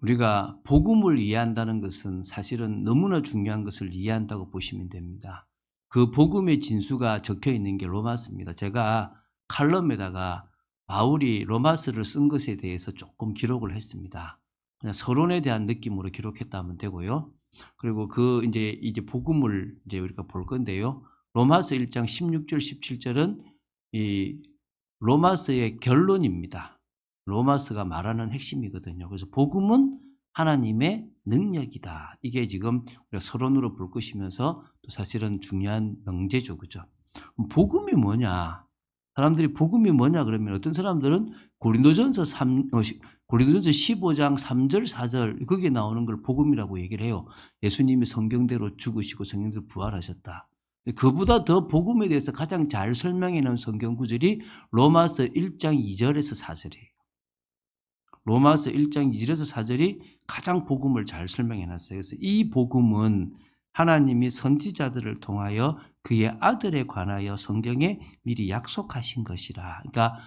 우리가 복음을 이해한다는 것은 사실은 너무나 중요한 것을 이해한다고 보시면 됩니다. 그 복음의 진수가 적혀 있는 게 로마서입니다. 제가 칼럼에다가 바울이 로마서를 쓴 것에 대해서 조금 기록을 했습니다. 그냥 서론에 대한 느낌으로 기록했다 하면 되고요. 그리고 이제 복음을 이제 우리가 볼 건데요. 로마서 1장 16절, 17절은 이 로마서의 결론입니다. 로마서가 말하는 핵심이거든요. 그래서 복음은 하나님의 능력이다. 이게 지금 우리가 서론으로 볼 것이면서 또 사실은 중요한 명제죠. 그죠? 복음이 뭐냐? 사람들이 복음이 뭐냐 그러면 어떤 사람들은 고린도전서 15장 3절, 4절 거기에 나오는 걸 복음이라고 얘기를 해요. 예수님이 성경대로 죽으시고 성경대로 부활하셨다. 그보다 더 복음에 대해서 가장 잘 설명해 놓은 성경 구절이 로마서 1장 2절에서 4절이에요. 로마서 1장 2절에서 4절이 가장 복음을 잘 설명해 놨어요. 그래서 이 복음은 하나님이 선지자들을 통하여 그의 아들에 관하여 성경에 미리 약속하신 것이라. 그러니까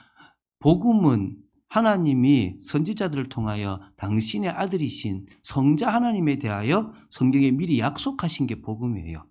복음은 하나님이 선지자들을 통하여 당신의 아들이신 성자 하나님에 대하여 성경에 미리 약속하신 게 복음이에요.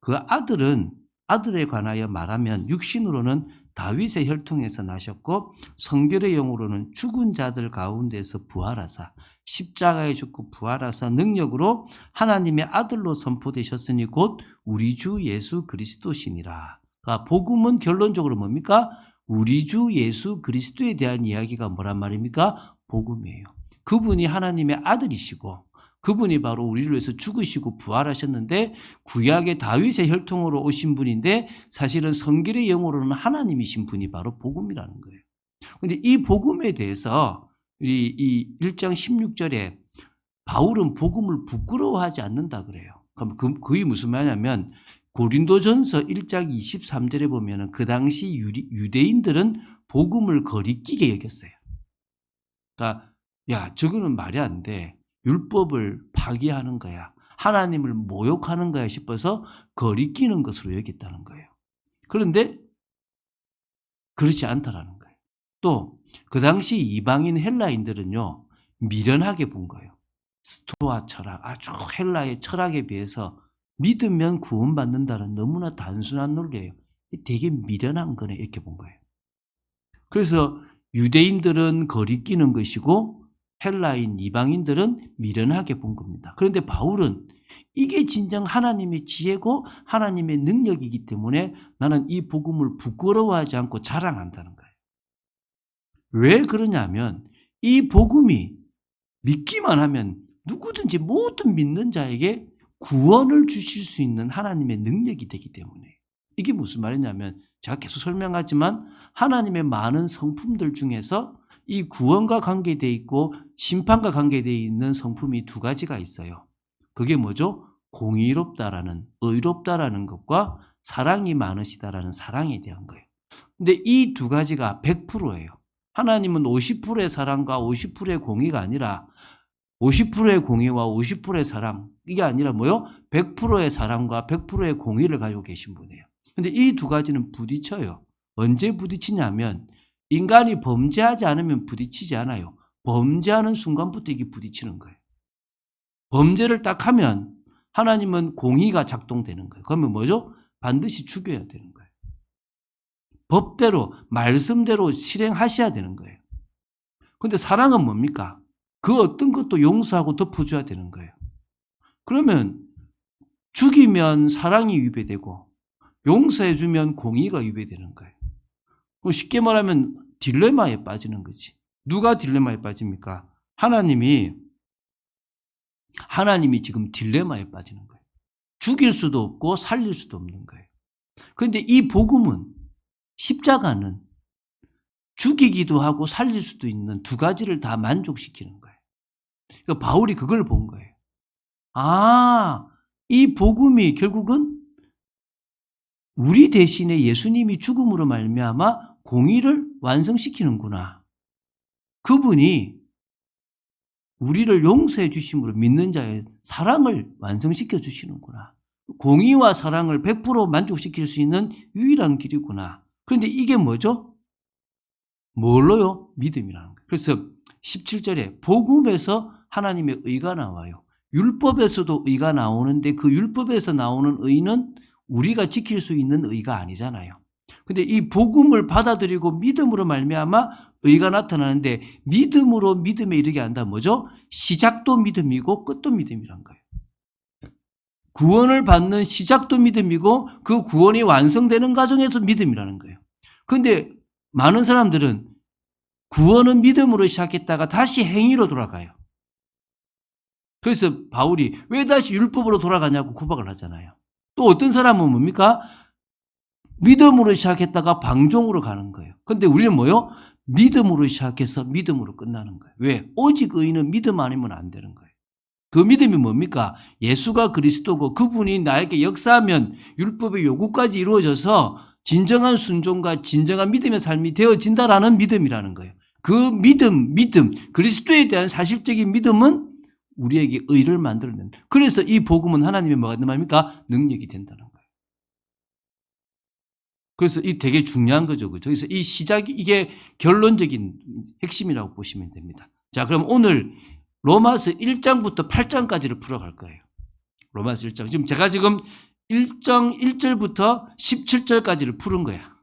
그 아들은 아들에 관하여 말하면 육신으로는 다윗의 혈통에서 나셨고 성결의 영으로는 죽은 자들 가운데서 부활하사 십자가에 죽고 부활하사 능력으로 하나님의 아들로 선포되셨으니 곧 우리 주 예수 그리스도시니라. 그러니까 복음은 결론적으로 뭡니까? 우리 주 예수 그리스도에 대한 이야기가 뭐란 말입니까? 복음이에요. 그분이 하나님의 아들이시고 그분이 바로 우리를 위해서 죽으시고 부활하셨는데 구약의 다윗의 혈통으로 오신 분인데 사실은 성결의 영으로는 하나님이신 분이 바로 복음이라는 거예요. 그런데 이 복음에 대해서 이 1장 16절에 바울은 복음을 부끄러워하지 않는다 그래요. 그럼 그게 무슨 말이냐면 고린도전서 1장 23절에 보면은 그 당시 유대인들은 복음을 거리끼게 여겼어요. 그러니까 야, 저거는 말이 안 돼. 율법을 파기하는 거야. 하나님을 모욕하는 거야 싶어서 거리끼는 것으로 여겼다는 거예요. 그런데 그렇지 않다라는 거예요. 또 그 당시 이방인 헬라인들은요. 미련하게 본 거예요. 스토아 철학, 아주 헬라의 철학에 비해서 믿으면 구원받는다는 너무나 단순한 논리예요. 되게 미련한 거네 이렇게 본 거예요. 그래서 유대인들은 거리끼는 것이고 헬라인 이방인들은 미련하게 본 겁니다. 그런데 바울은 이게 진정 하나님의 지혜고 하나님의 능력이기 때문에 나는 이 복음을 부끄러워하지 않고 자랑한다는 거예요. 왜 그러냐면 이 복음이 믿기만 하면 누구든지 모든 믿는 자에게 구원을 주실 수 있는 하나님의 능력이 되기 때문에 이게 무슨 말이냐면 제가 계속 설명하지만 하나님의 많은 성품들 중에서 이 구원과 관계되어 있고 심판과 관계되어 있는 성품이 두 가지가 있어요. 그게 뭐죠? 공의롭다라는 의롭다라는 것과 사랑이 많으시다라는 사랑에 대한 거예요. 근데 이 두 가지가 100%예요. 하나님은 50%의 사랑과 50%의 공의가 아니라 50%의 공의와 50%의 사랑 이게 아니라 뭐요? 100%의 사랑과 100%의 공의를 가지고 계신 분이에요. 근데 이 두 가지는 부딪혀요. 언제 부딪히냐면 인간이 범죄하지 않으면 부딪히지 않아요. 범죄하는 순간부터 이게 부딪히는 거예요. 범죄를 딱 하면 하나님은 공의가 작동되는 거예요. 그러면 뭐죠? 반드시 죽여야 되는 거예요. 법대로 말씀대로 실행하셔야 되는 거예요. 그런데 사랑은 뭡니까? 그 어떤 것도 용서하고 덮어줘야 되는 거예요. 그러면 죽이면 사랑이 위배되고 용서해주면 공의가 위배되는 거예요. 쉽게 말하면 딜레마에 빠지는 거지. 누가 딜레마에 빠집니까? 하나님이 지금 딜레마에 빠지는 거예요. 죽일 수도 없고 살릴 수도 없는 거예요. 그런데 이 복음은 십자가는 죽이기도 하고 살릴 수도 있는 두 가지를 다 만족시키는 거예요. 그러니까 바울이 그걸 본 거예요. 아, 이 복음이 결국은 우리 대신에 예수님이 죽음으로 말미암아 공의를 완성시키는구나. 그분이 우리를 용서해 주심으로 믿는 자의 사랑을 완성시켜 주시는구나. 공의와 사랑을 100% 만족시킬 수 있는 유일한 길이구나. 그런데 이게 뭐죠? 뭘로요? 믿음이라는 거예요. 그래서 17절에 복음에서 하나님의 의가 나와요. 율법에서도 의가 나오는데 그 율법에서 나오는 의는 우리가 지킬 수 있는 의가 아니잖아요. 근데 이 복음을 받아들이고 믿음으로 말미암아 의가 나타나는데 믿음으로 믿음에 이르게 한다. 뭐죠? 시작도 믿음이고 끝도 믿음이란 거예요. 구원을 받는 시작도 믿음이고 그 구원이 완성되는 과정에서 믿음이라는 거예요. 그런데 많은 사람들은 구원은 믿음으로 시작했다가 다시 행위로 돌아가요. 그래서 바울이 왜 다시 율법으로 돌아가냐고 구박을 하잖아요. 또 어떤 사람은 뭡니까? 믿음으로 시작했다가 방종으로 가는 거예요. 근데 우리는 뭐요? 믿음으로 시작해서 믿음으로 끝나는 거예요. 왜? 오직 의인은 믿음 아니면 안 되는 거예요. 그 믿음이 뭡니까? 예수가 그리스도고 그분이 나에게 역사하면 율법의 요구까지 이루어져서 진정한 순종과 진정한 믿음의 삶이 되어진다라는 믿음이라는 거예요. 그 믿음, 그리스도에 대한 사실적인 믿음은 우리에게 의를 만들어낸다. 그래서 이 복음은 하나님의 뭐가 된단 말입니까? 능력이 된다는 거예요. 그래서 이 되게 중요한 거죠. 그래서 이 시작이 이게 결론적인 핵심이라고 보시면 됩니다. 자, 그럼 오늘 로마서 1장부터 8장까지를 풀어갈 거예요. 로마서 1장. 제가 지금 1절부터 17절까지를 푸른 거야.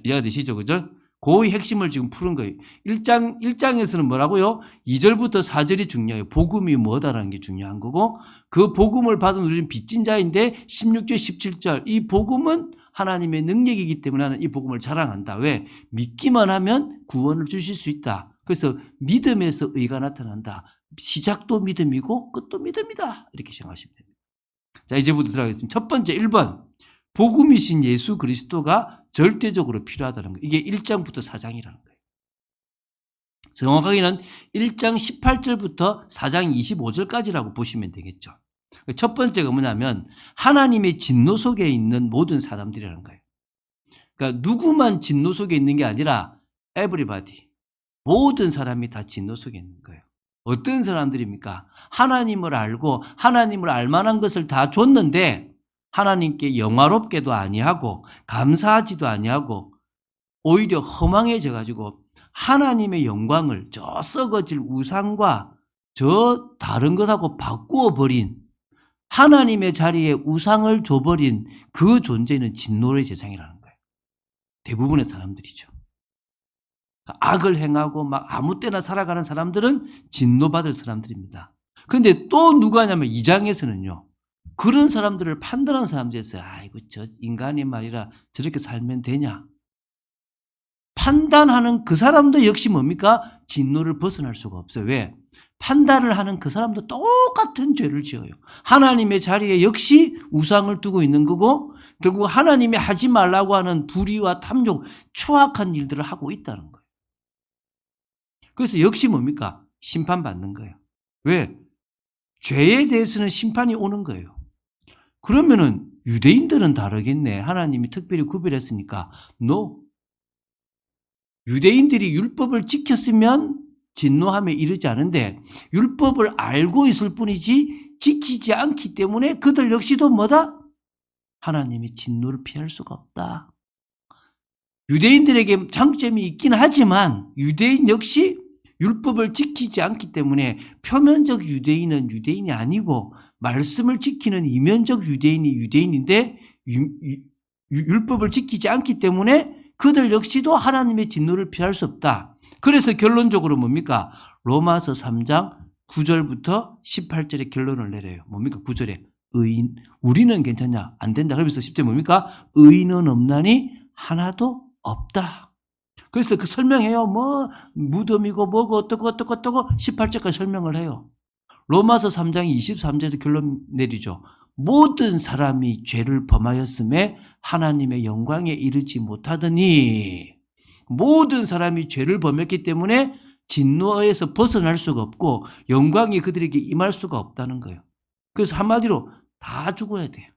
이해가 되시죠? 그죠? 그 핵심을 지금 푸른 거예요. 1장에서는 뭐라고요? 2절부터 4절이 중요해요. 복음이 뭐다라는 게 중요한 거고, 그 복음을 받은 우리는 빚진 자인데 16절, 17절. 이 복음은 하나님의 능력이기 때문에 나는 이 복음을 자랑한다. 왜? 믿기만 하면 구원을 주실 수 있다. 그래서 믿음에서 의가 나타난다. 시작도 믿음이고 끝도 믿음이다. 이렇게 생각하시면 됩니다. 자, 이제부터 들어가겠습니다. 첫 번째 1번. 복음이신 예수 그리스도가 절대적으로 필요하다는 거예요. 이게 1장부터 4장이라는 거예요. 정확하게는 1장 18절부터 4장 25절까지라고 보시면 되겠죠. 첫 번째가 뭐냐면 하나님의 진노 속에 있는 모든 사람들이라는 거예요. 그러니까 누구만 진노 속에 있는 게 아니라 everybody, 모든 사람이 다 진노 속에 있는 거예요. 어떤 사람들입니까? 하나님을 알고 하나님을 알 만한 것을 다 줬는데 하나님께 영화롭게도 아니하고 감사하지도 아니하고 오히려 허망해져 가지고 하나님의 영광을 저 썩어질 우상과 저 다른 것하고 바꾸어 버린, 하나님의 자리에 우상을 줘버린 그 존재는 진노의 대상이라는 거예요. 대부분의 사람들이죠. 악을 행하고 막 아무 때나 살아가는 사람들은 진노받을 사람들입니다. 그런데 또 누가 하냐면 2장에서는요. 그런 사람들을 판단하는 사람들이 있어요. 아이고 저 인간이 말이라 저렇게 살면 되냐. 판단하는 그 사람도 역시 뭡니까? 진노를 벗어날 수가 없어요. 왜? 판단을 하는 그 사람도 똑같은 죄를 지어요. 하나님의 자리에 역시 우상을 두고 있는 거고 결국 하나님이 하지 말라고 하는 불의와 탐욕, 추악한 일들을 하고 있다는 거예요. 그래서 역시 뭡니까? 심판받는 거예요. 왜? 죄에 대해서는 심판이 오는 거예요. 그러면은 유대인들은 다르겠네. 하나님이 특별히 구별했으니까. No. 유대인들이 율법을 지켰으면 진노함에 이르지 않은데 율법을 알고 있을 뿐이지 지키지 않기 때문에 그들 역시도 뭐다? 하나님이 진노를 피할 수가 없다. 유대인들에게 장점이 있긴 하지만 유대인 역시 율법을 지키지 않기 때문에 표면적 유대인은 유대인이 아니고 말씀을 지키는 이면적 유대인이 유대인인데 율법을 지키지 않기 때문에 그들 역시도 하나님의 진노를 피할 수 없다. 그래서 결론적으로 뭡니까? 로마서 3장 9절부터 18절의 결론을 내려요. 뭡니까? 9절에 의인, 우리는 괜찮냐? 안 된다. 그러면서 10절 뭡니까? 의인은 없나니 하나도 없다. 그래서 그 설명해요. 뭐 무덤이고 뭐고 어떻고 18절까지 설명을 해요. 로마서 3장 23절에 결론 내리죠. 모든 사람이 죄를 범하였음에 하나님의 영광에 이르지 못하더니 모든 사람이 죄를 범했기 때문에 진노에서 벗어날 수가 없고 영광이 그들에게 임할 수가 없다는 거예요. 그래서 한마디로 다 죽어야 돼요.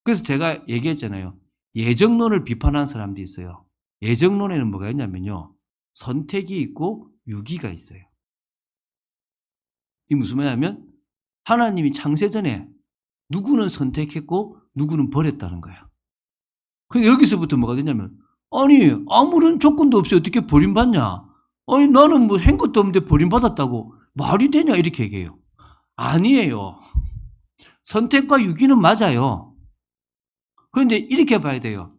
그래서 제가 얘기했잖아요. 예정론을 비판하는 사람도 있어요. 예정론에는 뭐가 있냐면요. 선택이 있고 유기가 있어요. 이 무슨 말이냐면 하나님이 창세전에 누구는 선택했고 누구는 버렸다는 거야. 그러니까 여기서부터 뭐가 되냐면 아니 아무런 조건도 없이 어떻게 버림받냐. 아니 나는 뭐 한 것도 없는데 버림받았다고. 말이 되냐 이렇게 얘기해요. 아니에요. 선택과 유기는 맞아요. 그런데 이렇게 봐야 돼요.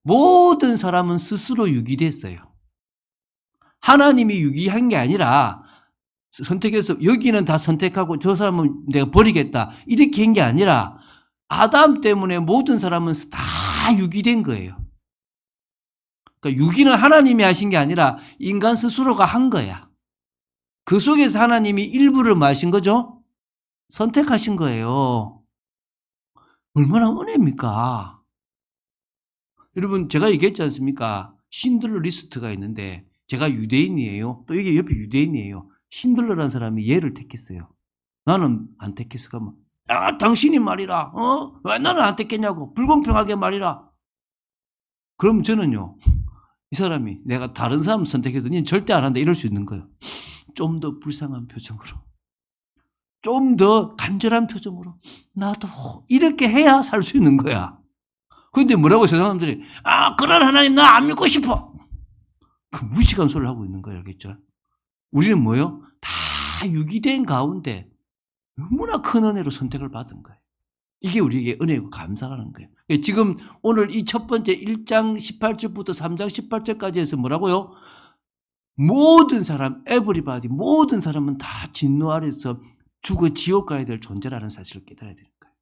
모든 사람은 스스로 유기됐어요. 하나님이 유기한 게 아니라 선택해서 여기는 다 선택하고 저 사람은 내가 버리겠다 이렇게 한 게 아니라 아담 때문에 모든 사람은 다 유기된 거예요. 그러니까 유기는 하나님이 하신 게 아니라 인간 스스로가 한 거야. 그 속에서 하나님이 일부를 마신 거죠? 선택하신 거예요. 얼마나 은혜입니까? 여러분 제가 얘기했지 않습니까? 신들러 리스트가 있는데 제가 유대인이에요. 또 이게 옆에 유대인이에요. 신들러라는 사람이 얘를 택했어요. 나는 안 택했어. 그러면 당신이 말이라. 왜 나는 안 택했냐고. 불공평하게 말이라. 그럼 저는요. 이 사람이 내가 다른 사람 선택해도 니 절대 안 한다 이럴 수 있는 거예요. 좀 더 불쌍한 표정으로. 좀 더 간절한 표정으로. 나도 이렇게 해야 살 수 있는 거야. 그런데 뭐라고 세상 사람들이 그런 하나님 나 안 믿고 싶어. 그 무식한 소리를 하고 있는 거예요. 알겠죠? 우리는 뭐요? 다 유기된 가운데 너무나 큰 은혜로 선택을 받은 거예요. 이게 우리에게 은혜고 감사라는 거예요. 지금 오늘 이 첫 번째 1장 18절부터 3장 18절까지 해서 뭐라고요? 모든 사람, everybody, 모든 사람은 다 진노 아래서 죽어 지옥 가야 될 존재라는 사실을 깨달아야 되는 거예요.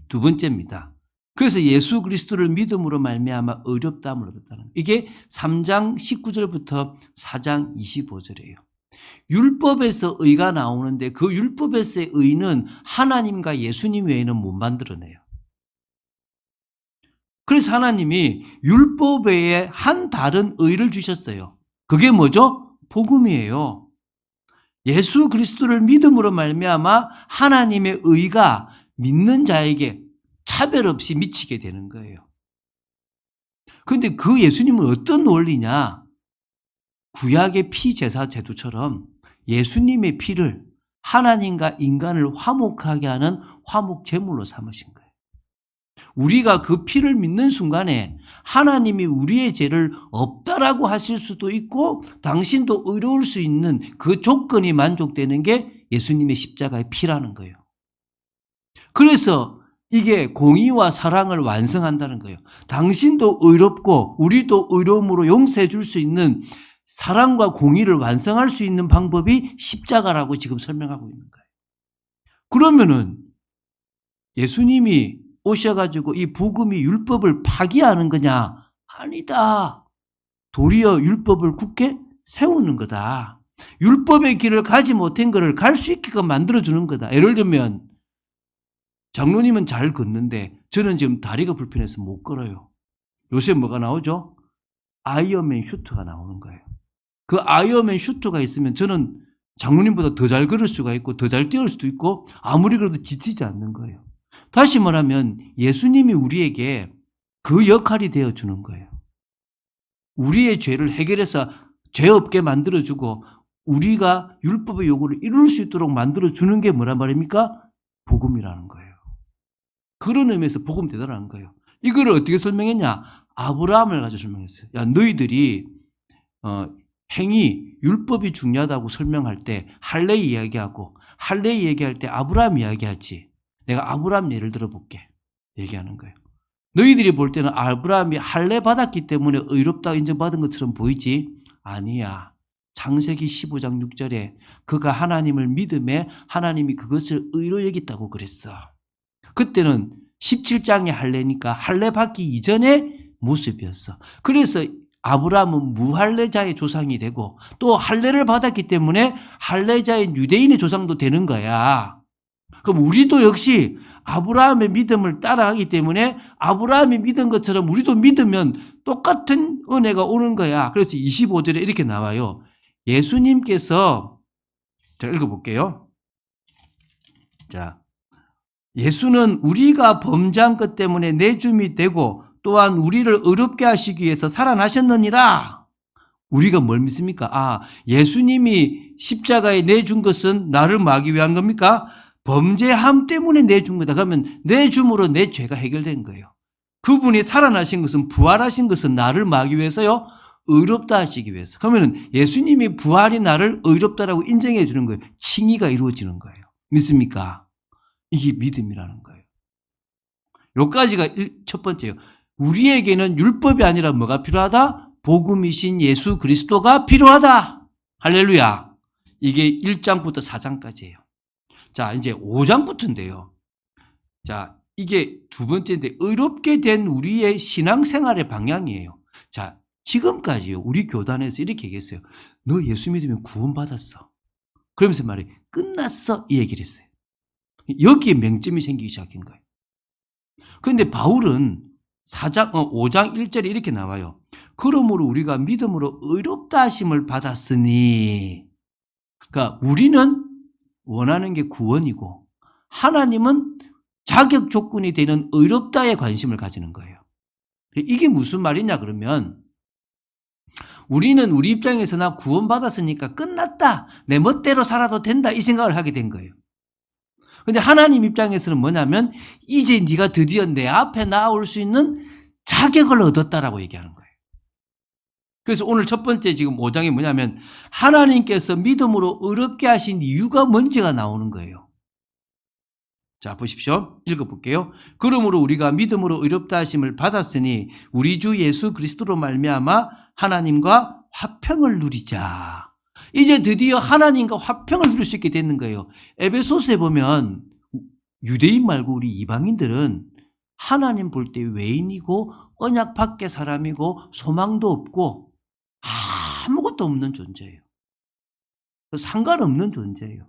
두 번째입니다. 그래서 예수 그리스도를 믿음으로 말미암아 의롭다함을 얻었다는 거예요. 이게 3장 19절부터 4장 25절이에요. 율법에서 의가 나오는데 그 율법에서의 의는 하나님과 예수님 외에는 못 만들어내요. 그래서 하나님이 율법 외에 한 다른 의를 주셨어요. 그게 뭐죠? 복음이에요. 예수 그리스도를 믿음으로 말미암아 하나님의 의가 믿는 자에게 차별 없이 미치게 되는 거예요. 그런데 그 예수님은 어떤 원리냐? 구약의 피제사 제도처럼 예수님의 피를 하나님과 인간을 화목하게 하는 화목 제물로 삼으신 거예요. 우리가 그 피를 믿는 순간에 하나님이 우리의 죄를 없다라고 하실 수도 있고 당신도 의로울 수 있는 그 조건이 만족되는 게 예수님의 십자가의 피라는 거예요. 그래서 이게 공의와 사랑을 완성한다는 거예요. 당신도 의롭고 우리도 의로움으로 용서해 줄 수 있는 사랑과 공의를 완성할 수 있는 방법이 십자가라고 지금 설명하고 있는 거예요. 그러면은 예수님이 오셔가지고 이 복음이 율법을 파기하는 거냐? 아니다. 도리어 율법을 굳게 세우는 거다. 율법의 길을 가지 못한 것을 갈 수 있게끔 만들어주는 거다. 예를 들면 장로님은 잘 걷는데 저는 지금 다리가 불편해서 못 걸어요. 요새 뭐가 나오죠? 아이언맨 슈트가 나오는 거예요. 그 아이언맨 슈트가 있으면 저는 장로님보다 더 잘 걸을 수가 있고 더 잘 뛰어올 수도 있고 아무리 그래도 지치지 않는 거예요. 다시 말하면 예수님이 우리에게 그 역할이 되어주는 거예요. 우리의 죄를 해결해서 죄 없게 만들어주고 우리가 율법의 요구를 이룰 수 있도록 만들어주는 게 뭐란 말입니까? 복음이라는 거예요. 그런 의미에서 복음 대단한 거예요. 이걸 어떻게 설명했냐? 아브라함을 가지고 설명했어요. 야, 너희들이 행위, 율법이 중요하다고 설명할 때 할례 이야기하고 할례 얘기할 때 아브라함 이야기하지. 내가 아브라함 예를 들어볼게. 얘기하는 거예요. 너희들이 볼 때는 아브라함이 할례 받았기 때문에 의롭다고 인정받은 것처럼 보이지? 아니야. 창세기 15장 6절에 그가 하나님을 믿음에 하나님이 그것을 의로 여겼다고 그랬어. 그때는 17장의 할례니까 할례 받기 이전의 모습이었어. 그래서 아브라함은 무할례자의 조상이 되고 또 할례를 받았기 때문에 할례자인 유대인의 조상도 되는 거야. 그럼 우리도 역시 아브라함의 믿음을 따라하기 때문에 아브라함이 믿은 것처럼 우리도 믿으면 똑같은 은혜가 오는 거야. 그래서 25절에 이렇게 나와요. 예수님께서 자 읽어볼게요. 자, 예수는 우리가 범죄한 것 때문에 내줌이 되고 또한 우리를 의롭게 하시기 위해서 살아나셨느니라. 우리가 뭘 믿습니까? 예수님이 십자가에 내준 것은 나를 막기 위한 겁니까? 범죄함 때문에 내준 거다. 그러면 내줌으로 내 죄가 해결된 거예요. 그분이 살아나신 것은 부활하신 것은 나를 막기 위해서요. 의롭다 하시기 위해서. 그러면 예수님이 부활이 나를 의롭다라고 인정해 주는 거예요. 칭의가 이루어지는 거예요. 믿습니까? 이게 믿음이라는 거예요. 요까지가 첫 번째예요. 우리에게는 율법이 아니라 뭐가 필요하다? 복음이신 예수 그리스도가 필요하다. 할렐루야. 이게 1장부터 4장까지예요. 자, 이제 5장부터인데요. 자, 이게 두 번째인데 의롭게 된 우리의 신앙생활의 방향이에요. 자, 지금까지요. 우리 교단에서 이렇게 얘기했어요. 너 예수 믿으면 구원받았어. 그러면서 말해 끝났어. 이 얘기를 했어요. 여기에 맹점이 생기기 시작한 거예요. 그런데 바울은 5장 1절에 이렇게 나와요. 그러므로 우리가 믿음으로 의롭다 하심을 받았으니, 그러니까 우리는 원하는 게 구원이고 하나님은 자격 조건이 되는 의롭다에 관심을 가지는 거예요. 이게 무슨 말이냐 그러면 우리는 우리 입장에서 나 구원받았으니까 끝났다. 내 멋대로 살아도 된다. 이 생각을 하게 된 거예요. 근데 하나님 입장에서는 뭐냐면 이제 네가 드디어 내 앞에 나올 수 있는 자격을 얻었다라고 얘기하는 거예요. 그래서 오늘 첫 번째 지금 5장이 뭐냐면 하나님께서 믿음으로 의롭게 하신 이유가 뭔지가 나오는 거예요. 자, 보십시오. 읽어볼게요. 그러므로 우리가 믿음으로 의롭다 하심을 받았으니 우리 주 예수 그리스도로 말미암아 하나님과 화평을 누리자. 이제 드디어 하나님과 화평을 누릴 수 있게 되는 거예요. 에베소서에 보면 유대인 말고 우리 이방인들은 하나님 볼 때 외인이고 언약 밖의 사람이고 소망도 없고 아무것도 없는 존재예요. 상관없는 존재예요.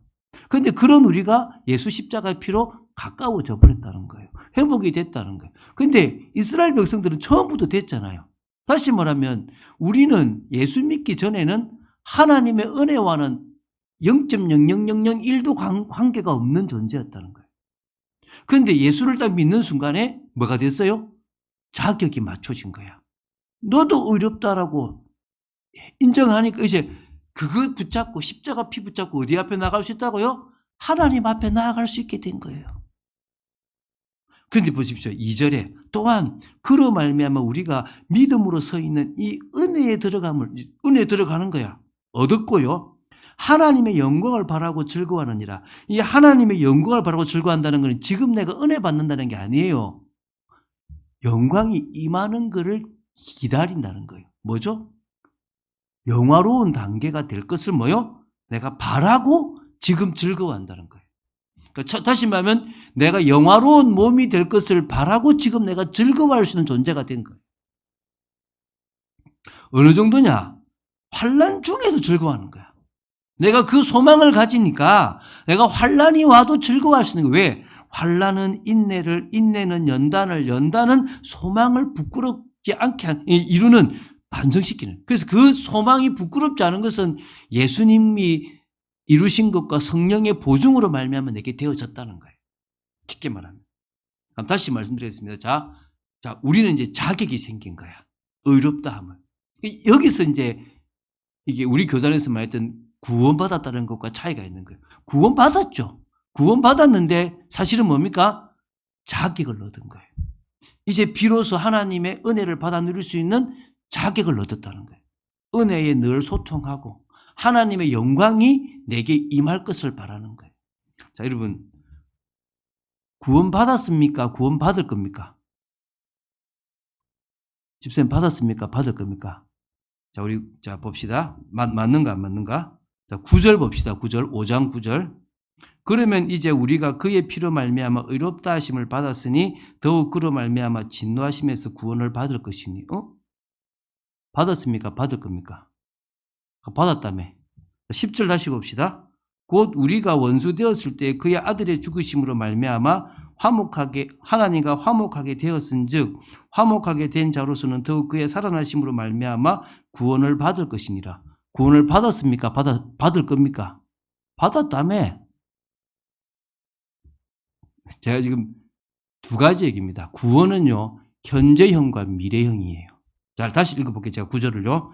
그런데 그런 우리가 예수 십자가의 피로 가까워져 버렸다는 거예요. 회복이 됐다는 거예요. 그런데 이스라엘 백성들은 처음부터 됐잖아요. 다시 말하면 우리는 예수 믿기 전에는 하나님의 은혜와는 0.00001도 관계가 없는 존재였다는 거예요. 그런데 예수를 딱 믿는 순간에 뭐가 됐어요? 자격이 맞춰진 거야. 너도 의롭다라고 인정하니까 이제 그거 붙잡고 십자가 피 붙잡고 어디 앞에 나갈 수 있다고요? 하나님 앞에 나아갈 수 있게 된 거예요. 그런데 보십시오. 2절에 또한 그로 말미암아 우리가 믿음으로 서 있는 이 은혜에 들어가는 거야. 얻었고요. 하나님의 영광을 바라고 즐거워하느니라. 이 하나님의 영광을 바라고 즐거워한다는 것은 지금 내가 은혜 받는다는 게 아니에요. 영광이 임하는 것을 기다린다는 거예요. 뭐죠? 영화로운 단계가 될 것을 뭐요? 내가 바라고 지금 즐거워한다는 거예요. 그러니까 다시 말하면 내가 영화로운 몸이 될 것을 바라고 지금 내가 즐거워할 수 있는 존재가 된 거예요. 어느 정도냐? 환난 중에도 즐거워하는 거야. 내가 그 소망을 가지니까 내가 환난이 와도 즐거워할 수 있는 거예요. 왜? 환난은 인내를, 인내는 연단을, 연단은 소망을 부끄럽지 않게 이루는 반성시키는. 그래서 그 소망이 부끄럽지 않은 것은 예수님이 이루신 것과 성령의 보증으로 말미암아 내게 되어졌다는 거예요. 쉽게 말하면. 그럼 다시 말씀드리겠습니다. 자, 우리는 이제 자격이 생긴 거야. 의롭다 함을. 여기서 이제 이게 우리 교단에서 말했던 구원받았다는 것과 차이가 있는 거예요. 구원받았죠. 구원받았는데 사실은 뭡니까? 자격을 얻은 거예요. 이제 비로소 하나님의 은혜를 받아 누릴 수 있는 자격을 얻었다는 거예요. 은혜에 늘 소통하고 하나님의 영광이 내게 임할 것을 바라는 거예요. 자, 여러분, 구원받았습니까? 구원받을 겁니까? 집사님 받았습니까? 받을 겁니까? 자, 우리 봅시다. 맞는가 안 맞는가? 자, 9절 봅시다. 9절, 5장 9절. 그러면 이제 우리가 그의 피로 말미암아 의롭다 하심을 받았으니 더욱 그로 말미암아 진노하심에서 구원을 받을 것이니. 받았습니까? 받을 겁니까? 받았다며. 10절 다시 봅시다. 곧 우리가 원수 되었을 때 그의 아들의 죽으심으로 말미암아 하나님과 화목하게 되었은즉 화목하게 된 자로서는 더욱 그의 살아나심으로 말미암아 구원을 받을 것이니라. 구원을 받았습니까? 받을 겁니까? 받았다며. 제가 지금 두 가지 얘기입니다. 구원은요, 현재형과 미래형이에요. 자, 다시 읽어볼게요. 제가 9절을요.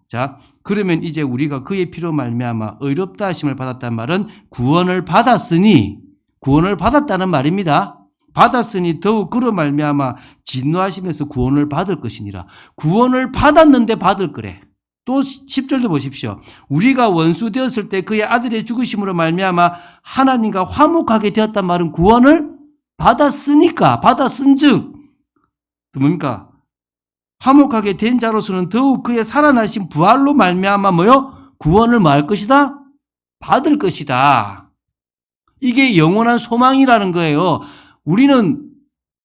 자, 그러면 이제 우리가 그의 피로 말미암아 의롭다 하심을 받았단 말은 구원을 받았으니, 구원을 받았다는 말입니다. 받았으니 더욱 그로 말미암아 진노하심에서 구원을 받을 것이니라. 구원을 받았는데 받을 거래. 또 10절도 보십시오. 우리가 원수 되었을 때 그의 아들의 죽으심으로 말미암아 하나님과 화목하게 되었단 말은 구원을 받았으니까, 받았은즉 뭡니까? 화목하게 된 자로서는 더욱 그의 살아나신 부활로 말미암아 뭐요? 구원을 뭐 할 것이다? 받을 것이다. 이게 영원한 소망이라는 거예요. 우리는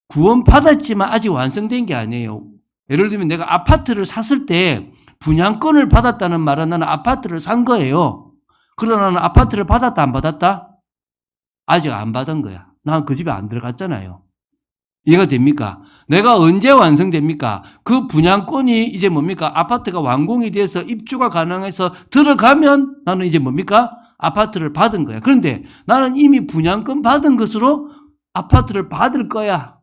구원 받았지만 아직 완성된 게 아니에요. 예를 들면 내가 아파트를 샀을 때 분양권을 받았다는 말은 나는 아파트를 산 거예요. 그러나 나는 아파트를 받았다 안 받았다? 아직 안 받은 거야. 난 그 집에 안 들어갔잖아요. 이해가 됩니까? 내가 언제 완성됩니까? 그 분양권이 이제 뭡니까? 아파트가 완공이 돼서 입주가 가능해서 들어가면 나는 이제 뭡니까? 아파트를 받은 거야. 그런데 나는 이미 분양권 받은 것으로 아파트를 받을 거야.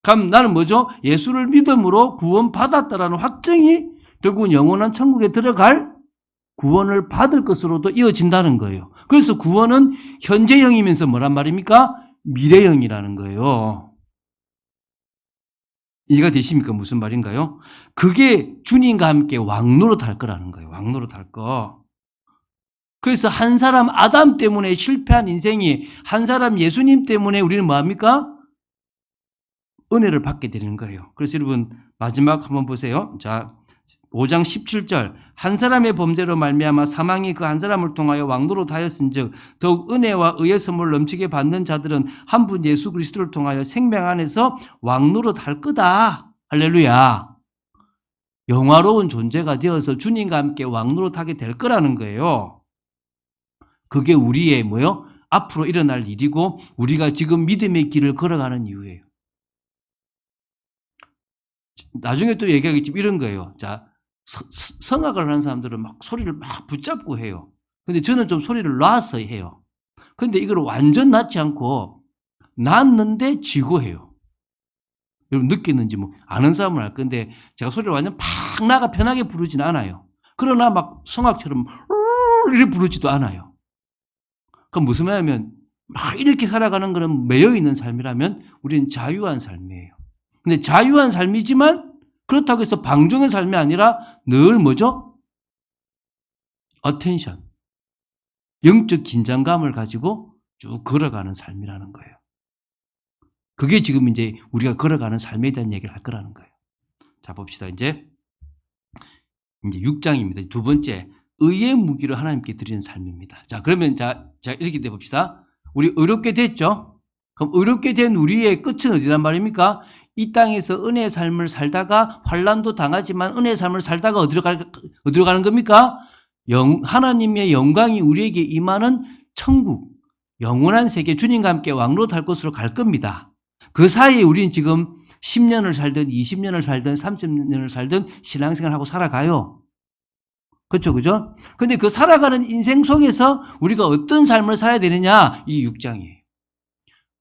그럼 나는 뭐죠? 예수를 믿음으로 구원받았다라는 확정이 결국은 영원한 천국에 들어갈 구원을 받을 것으로도 이어진다는 거예요. 그래서 구원은 현재형이면서 뭐란 말입니까? 미래형이라는 거예요. 이해가 되십니까? 무슨 말인가요? 그게 주님과 함께 왕노릇 할 거라는 거예요. 왕노릇 할 거. 그래서 한 사람 아담 때문에 실패한 인생이 한 사람 예수님 때문에 우리는 뭐합니까? 은혜를 받게 되는 거예요. 그래서 여러분 마지막 한번 보세요. 자, 5장 17절 한 사람의 범죄로 말미암아 사망이 그 한 사람을 통하여 왕노릇 하였은즉 더욱 은혜와 의의 선물을 넘치게 받는 자들은 한 분 예수 그리스도를 통하여 생명 안에서 왕노릇 할 거다. 할렐루야. 영화로운 존재가 되어서 주님과 함께 왕노릇 하게 될 거라는 거예요. 그게 우리의 뭐요? 앞으로 일어날 일이고 우리가 지금 믿음의 길을 걸어가는 이유예요. 나중에 또 얘기하겠지만 이런 거예요. 자, 성악을 하는 사람들은 막 소리를 막 붙잡고 해요. 근데 저는 좀 소리를 놔서 해요. 근데 이걸 완전 낫지 않고 놨는데 지고 해요. 여러분 느끼는지 뭐 아는 사람은 알 건데 제가 소리를 완전 팍 나가 편하게 부르진 않아요. 그러나 막 성악처럼 이렇게 부르지도 않아요. 그럼 무슨 말이냐면 막 이렇게 살아가는 거는 매여 있는 삶이라면 우리는 자유한 삶이에요. 근데 자유한 삶이지만 그렇다고 해서 방종의 삶이 아니라 늘 뭐죠? 어텐션. 영적 긴장감을 가지고 쭉 걸어가는 삶이라는 거예요. 그게 지금 이제 우리가 걸어가는 삶에 대한 얘기를 할 거라는 거예요. 자, 봅시다. 이제 6장입니다. 두 번째, 의의 무기를 하나님께 드리는 삶입니다. 자, 그러면 자 이렇게 돼 봅시다. 우리 의롭게 됐죠? 그럼 의롭게 된 우리의 끝은 어디란 말입니까? 이 땅에서 은혜의 삶을 살다가 환난도 당하지만 은혜의 삶을 살다가 어디로 가는 겁니까? 하나님의 영광이 우리에게 임하는 천국, 영원한 세계, 주님과 함께 왕노릇 할 곳으로 갈 겁니다. 그 사이에 우리는 지금 10년을 살든 20년을 살든 30년을 살든 신앙생활하고 살아가요. 그렇죠, 그죠? 근데 그 살아가는 인생 속에서 우리가 어떤 삶을 살아야 되느냐? 이 6장이에요.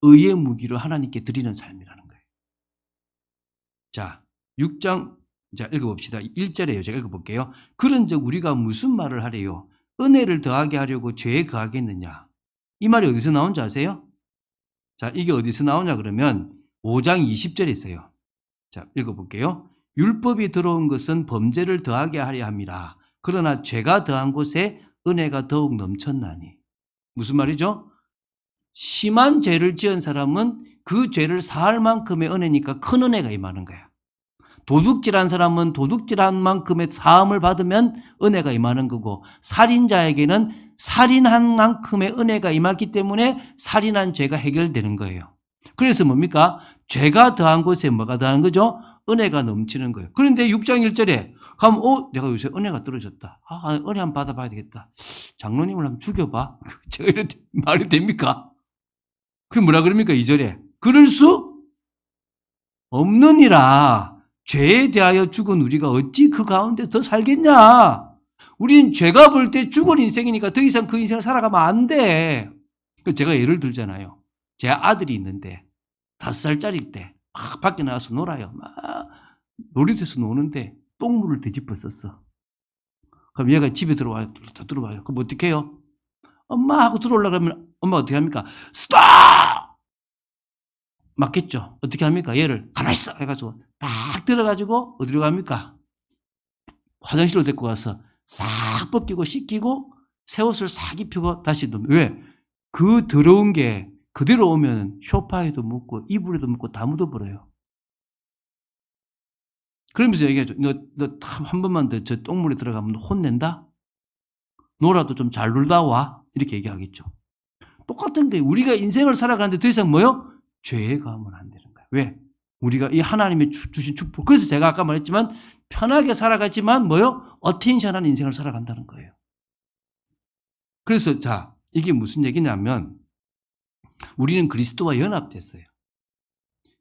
의의 무기로 하나님께 드리는 삶이라는 거예요. 자, 6장, 자, 읽어봅시다. 1절에요. 제가 읽어볼게요. 그런즉 우리가 무슨 말을 하래요? 은혜를 더하게 하려고 죄에 거하겠느냐? 이 말이 어디서 나온지 아세요? 자, 이게 어디서 나오냐 그러면 5장 20절에 있어요. 자, 읽어볼게요. 율법이 들어온 것은 범죄를 더하게 하려 함이라. 그러나 죄가 더한 곳에 은혜가 더욱 넘쳤나니. 무슨 말이죠? 심한 죄를 지은 사람은 그 죄를 사할 만큼의 은혜니까 큰 은혜가 임하는 거야. 도둑질한 사람은 도둑질한 만큼의 사함을 받으면 은혜가 임하는 거고, 살인자에게는 살인한 만큼의 은혜가 임하기 때문에 살인한 죄가 해결되는 거예요. 그래서 뭡니까? 죄가 더한 곳에 뭐가 더한 거죠? 은혜가 넘치는 거예요. 그런데 6장 1절에 가면 내가 요새 은혜가 떨어졌다. 은혜 한번 받아봐야 되겠다. 장로님을 한번 죽여봐. 제가 이런 말이 됩니까? 그게 뭐라 그럽니까? 2절에 그럴 수 없느니라. 죄에 대하여 죽은 우리가 어찌 그 가운데 더 살겠냐? 우린 죄가 볼 때 죽은 인생이니까 더 이상 그 인생을 살아가면 안 돼. 제가 예를 들잖아요. 제 아들이 있는데 5살짜리 때 막 밖에 나가서 놀아요. 막 놀이터에서 노는데 똥물을 뒤집어 썼어. 그럼 얘가 집에 들어와요. 그럼 어떻게 해요? 엄마 하고 들어오려고 하면 엄마가 어떻게 합니까? 스톱! 맞겠죠? 어떻게 합니까? 얘를 가만히 있어 해가지고 딱 들어가지고 어디로 갑니까? 화장실로 데리고 가서 싹 벗기고 씻기고 새 옷을 싹 입히고 다시 왜? 그 더러운 게 그대로 오면 소파에도 묻고 이불에도 묻고 다 묻어버려요. 그러면서 얘기하죠. 너 한 번만 더 저 똥물에 들어가면 혼낸다? 놀아도 좀 잘 놀다 와. 이렇게 얘기하겠죠. 똑같은 게 우리가 인생을 살아가는데 더 이상 뭐요? 죄에 가면 안 되는 거야. 왜? 우리가 이 하나님의 주신 축복. 그래서 제가 아까 말했지만 편하게 살아가지만 뭐요? 어텐션한 인생을 살아간다는 거예요. 그래서 자, 이게 무슨 얘기냐면 우리는 그리스도와 연합됐어요.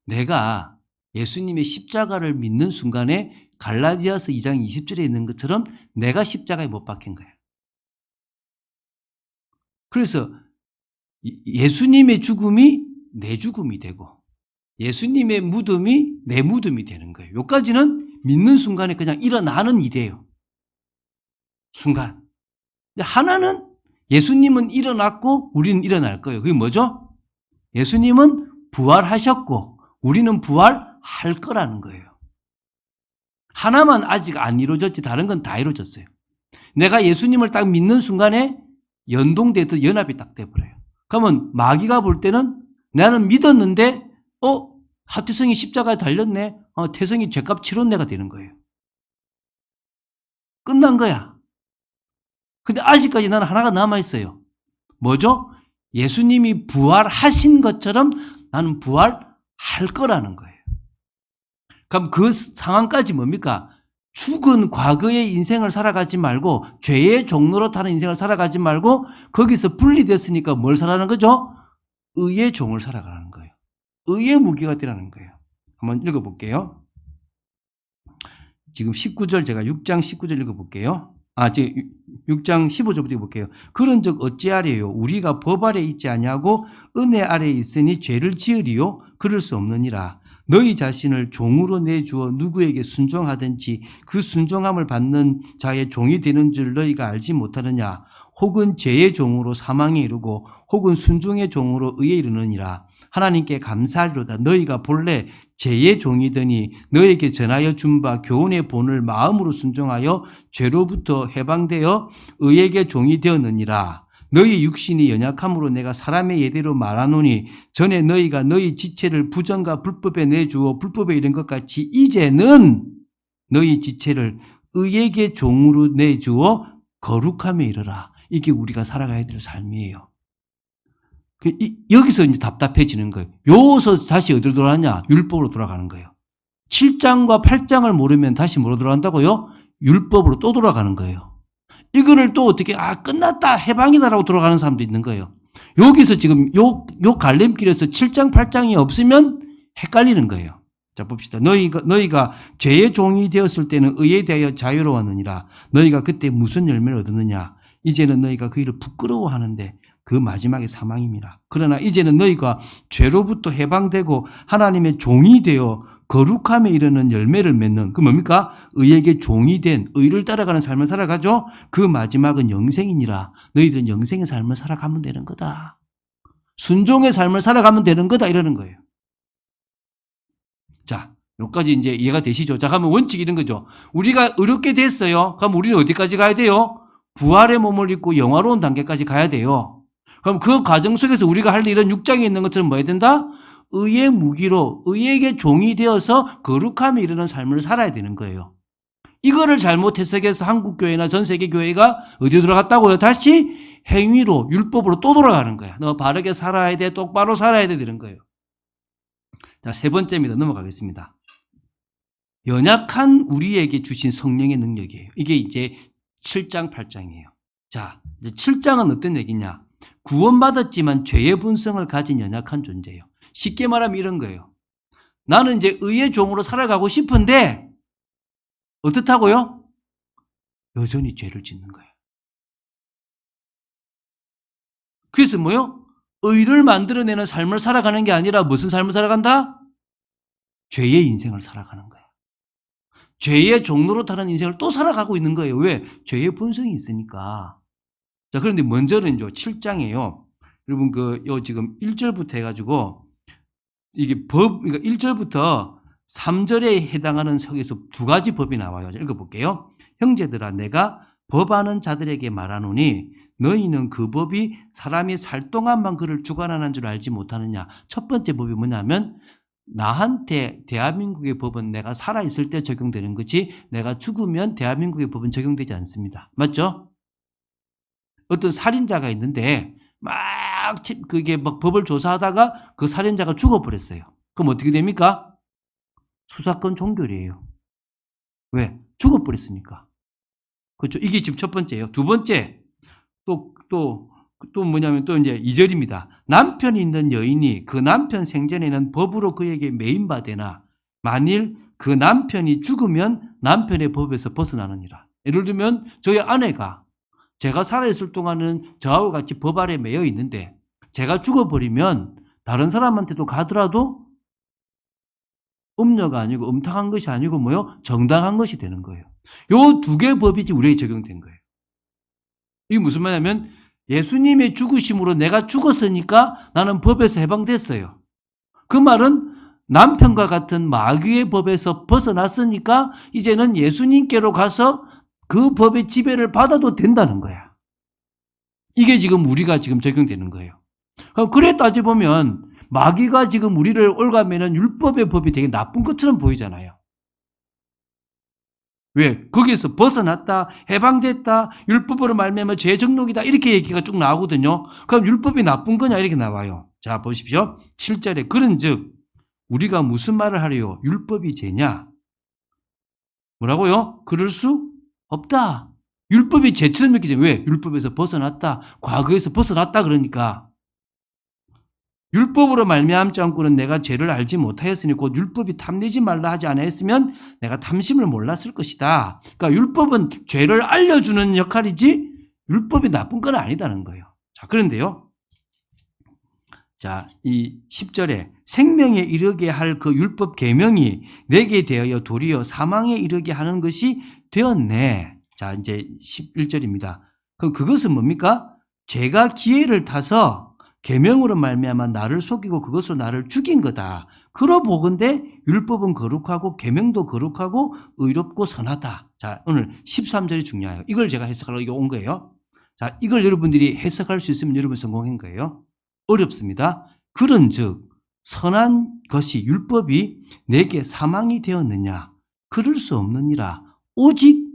내가 예수님의 십자가를 믿는 순간에 갈라디아서 2장 20절에 있는 것처럼 내가 십자가에 못 박힌 거예요. 그래서 예수님의 죽음이 내 죽음이 되고 예수님의 무덤이 내 무덤이 되는 거예요. 여기까지는 믿는 순간에 그냥 일어나는 일이에요. 순간. 근데 하나는 예수님은 일어났고 우리는 일어날 거예요. 그게 뭐죠? 예수님은 부활하셨고 우리는 부활할 거라는 거예요. 하나만 아직 안 이루어졌지 다른 건 다 이루어졌어요. 내가 예수님을 딱 믿는 순간에 연동돼서 연합이 딱 돼버려요. 그러면 마귀가 볼 때는 나는 믿었는데 하태성이 십자가에 달렸네. 태성이 죄값 치렀네가 되는 거예요. 끝난 거야. 근데 아직까지 나는 하나가 남아있어요. 뭐죠? 예수님이 부활하신 것처럼 나는 부활할 거라는 거예요. 그럼 그 상황까지 뭡니까? 죽은 과거의 인생을 살아가지 말고 죄의 종로로 타는 인생을 살아가지 말고 거기서 분리됐으니까 뭘 살아가는 거죠? 의의 종을 살아가는 거예요. 의의 무기가 되라는 거예요. 한번 읽어볼게요. 지금 19절 제가 6장 19절 읽어볼게요. 지금 6장 15절부터 읽어볼게요. 그런즉 어찌하리요? 우리가 법 아래 있지 아니하고 은혜 아래 있으니 죄를 지으리요? 그럴 수 없느니라. 너희 자신을 종으로 내주어 누구에게 순종하든지 그 순종함을 받는 자의 종이 되는 줄 너희가 알지 못하느냐? 혹은 죄의 종으로 사망에 이르고 혹은 순종의 종으로 의에 이르느니라. 하나님께 감사하리로다. 너희가 본래 죄의 종이더니 너에게 전하여 준 바 교훈의 본을 마음으로 순종하여 죄로부터 해방되어 의에게 종이 되었느니라. 너희 육신이 연약함으로 내가 사람의 예대로 말하노니 전에 너희가 너희 지체를 부정과 불법에 내주어 불법에 이른 것 같이 이제는 너희 지체를 의에게 종으로 내주어 거룩함에 이르라. 이게 우리가 살아가야 될 삶이에요. 여기서 이제 답답해지는 거예요. 여기서 다시 어디로 돌아가냐? 율법으로 돌아가는 거예요. 7장과 8장을 모르면 다시 뭐로 돌아간다고요? 율법으로 또 돌아가는 거예요. 이거를 또 어떻게 끝났다 해방이다라고 돌아가는 사람도 있는 거예요. 여기서 지금 요 갈림길에서 7장 8장이 없으면 헷갈리는 거예요. 자 봅시다. 너희가 죄의 종이 되었을 때는 의에 대하여 자유로웠느니라. 너희가 그때 무슨 열매를 얻었느냐? 이제는 너희가 그 일을 부끄러워하는데 그 마지막에 사망입니다. 그러나 이제는 너희가 죄로부터 해방되고 하나님의 종이 되어 거룩함에 이르는 열매를 맺는 그 뭡니까? 의에게 종이 된 의를 따라가는 삶을 살아가죠. 그 마지막은 영생이니라. 너희들은 영생의 삶을 살아가면 되는 거다. 순종의 삶을 살아가면 되는 거다 이러는 거예요. 자, 여기까지 이제 이해가 되시죠? 자, 그러면 원칙이 이런 거죠. 우리가 의롭게 됐어요. 그럼 우리는 어디까지 가야 돼요? 부활의 몸을 입고 영화로운 단계까지 가야 돼요. 그럼 그 과정 속에서 우리가 할 일은 6장에 있는 것처럼 뭐 해야 된다? 의의 무기로 의에게 종이 되어서 거룩함에 이르는 삶을 살아야 되는 거예요. 이거를 잘못 해석해서 한국교회나 전 세계 교회가 어디로 돌아갔다고요? 다시 행위로 율법으로 또 돌아가는 거야. 너 바르게 살아야 돼, 똑바로 살아야 돼 되는 거예요. 자, 세 번째입니다. 넘어가겠습니다. 연약한 우리에게 주신 성령의 능력이에요. 이게 이제 7장, 8장이에요. 자, 이제 7장은 어떤 얘기냐? 구원받았지만 죄의 본성을 가진 연약한 존재예요. 쉽게 말하면 이런 거예요. 나는 이제 의의 종으로 살아가고 싶은데 어떻다고요? 여전히 죄를 짓는 거예요. 그래서 뭐요? 의를 만들어내는 삶을 살아가는 게 아니라 무슨 삶을 살아간다? 죄의 인생을 살아가는 거예요. 죄의 종로로 타는 인생을 또 살아가고 있는 거예요. 왜? 죄의 본성이 있으니까. 자, 그런데 먼저는 7장이에요. 여러분, 지금 1절부터 해가지고, 이게 그러니까 1절부터 3절에 해당하는 석에서 두 가지 법이 나와요. 읽어볼게요. 형제들아 내가 법하는 자들에게 말하노니 너희는 그 법이 사람이 살 동안만 그를 주관하는 줄 알지 못하느냐. 첫 번째 법이 뭐냐면 나한테 대한민국의 법은 내가 살아있을 때 적용되는 거지 내가 죽으면 대한민국의 법은 적용되지 않습니다. 맞죠? 어떤 살인자가 있는데 그게 막 법을 조사하다가 그 살인자가 죽어버렸어요. 그럼 어떻게 됩니까? 수사권 종결이에요. 왜? 죽어버렸으니까. 그렇죠. 이게 지금 첫 번째예요. 두 번째, 또 뭐냐면 또 이제 2절입니다. 남편이 있는 여인이 그 남편 생전에는 법으로 그에게 매인바되나 만일 그 남편이 죽으면 남편의 법에서 벗어나느니라. 예를 들면 저희 아내가 제가 살아있을 동안은 저하고 같이 법 아래 매여 있는데 제가 죽어버리면 다른 사람한테도 가더라도 음녀가 아니고 음탕한 것이 아니고 뭐요? 정당한 것이 되는 거예요. 요 두 개의 법이 우리에게 적용된 거예요. 이게 무슨 말이냐면 예수님의 죽으심으로 내가 죽었으니까 나는 법에서 해방됐어요. 그 말은 남편과 같은 마귀의 법에서 벗어났으니까 이제는 예수님께로 가서 그 법의 지배를 받아도 된다는 거야. 이게 지금 우리가 지금 적용되는 거예요. 그래 따져보면 마귀가 지금 우리를 올가매는 율법의 법이 되게 나쁜 것처럼 보이잖아요. 왜? 거기에서 벗어났다, 해방됐다, 율법으로 말미암아 죄 정욕이다 이렇게 얘기가 쭉 나오거든요. 그럼 율법이 나쁜 거냐 이렇게 나와요. 자 보십시오. 7절에 그런즉 우리가 무슨 말을 하려요? 율법이 죄냐? 뭐라고요? 그럴 수 없다. 율법이 죄처럼 느끼죠. 왜? 율법에서 벗어났다. 과거에서 벗어났다 그러니까. 율법으로 말미암지 않고는 내가 죄를 알지 못하였으니 곧 율법이 탐내지 말라 하지 않았으면 내가 탐심을 몰랐을 것이다. 그러니까 율법은 죄를 알려주는 역할이지 율법이 나쁜 건 아니다는 거예요. 자, 그런데요. 자, 이 10절에 생명에 이르게 할 그 율법 계명이 내게 되어 도리어 사망에 이르게 하는 것이 되었네. 자, 이제 11절입니다. 그럼 그것은 뭡니까? 죄가 기회를 타서 계명으로 말미암아 나를 속이고 그것으로 나를 죽인 거다. 그러보건대 율법은 거룩하고 계명도 거룩하고 의롭고 선하다. 자, 오늘 13절이 중요해요. 이걸 제가 해석하려고 온 거예요. 자, 이걸 여러분들이 해석할 수 있으면 여러분 성공한 거예요. 어렵습니다. 그런즉 선한 것이 율법이 내게 사망이 되었느냐? 그럴 수 없느니라. 오직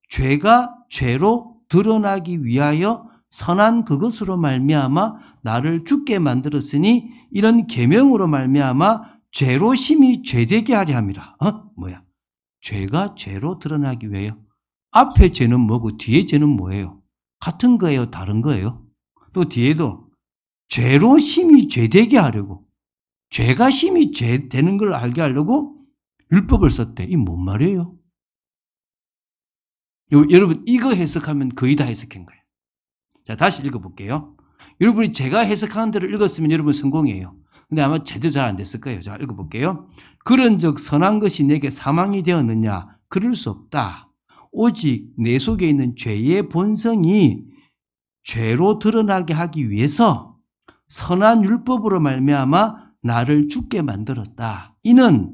죄가 죄로 드러나기 위하여 선한 그것으로 말미암아 나를 죽게 만들었으니 이런 계명으로 말미암아 죄로 심히 죄되게 하려 함이라. 뭐야? 죄가 죄로 드러나기 위해요. 앞에 죄는 뭐고 뒤에 죄는 뭐예요? 같은 거예요? 다른 거예요? 또 뒤에도 죄로 심히 죄되게 하려고 죄가 심히 죄되는 걸 알게 하려고 율법을 썼대. 이 뭔 말이에요? 여러분 이거 해석하면 거의 다 해석한 거예요. 자, 다시 읽어볼게요. 여러분이 제가 해석하는 대로 읽었으면 여러분 성공이에요. 근데 아마 제대로 잘 안 됐을 거예요. 자, 읽어볼게요. 그런즉 선한 것이 내게 사망이 되었느냐? 그럴 수 없다. 오직 내 속에 있는 죄의 본성이 죄로 드러나게 하기 위해서 선한 율법으로 말미암아 나를 죽게 만들었다. 이는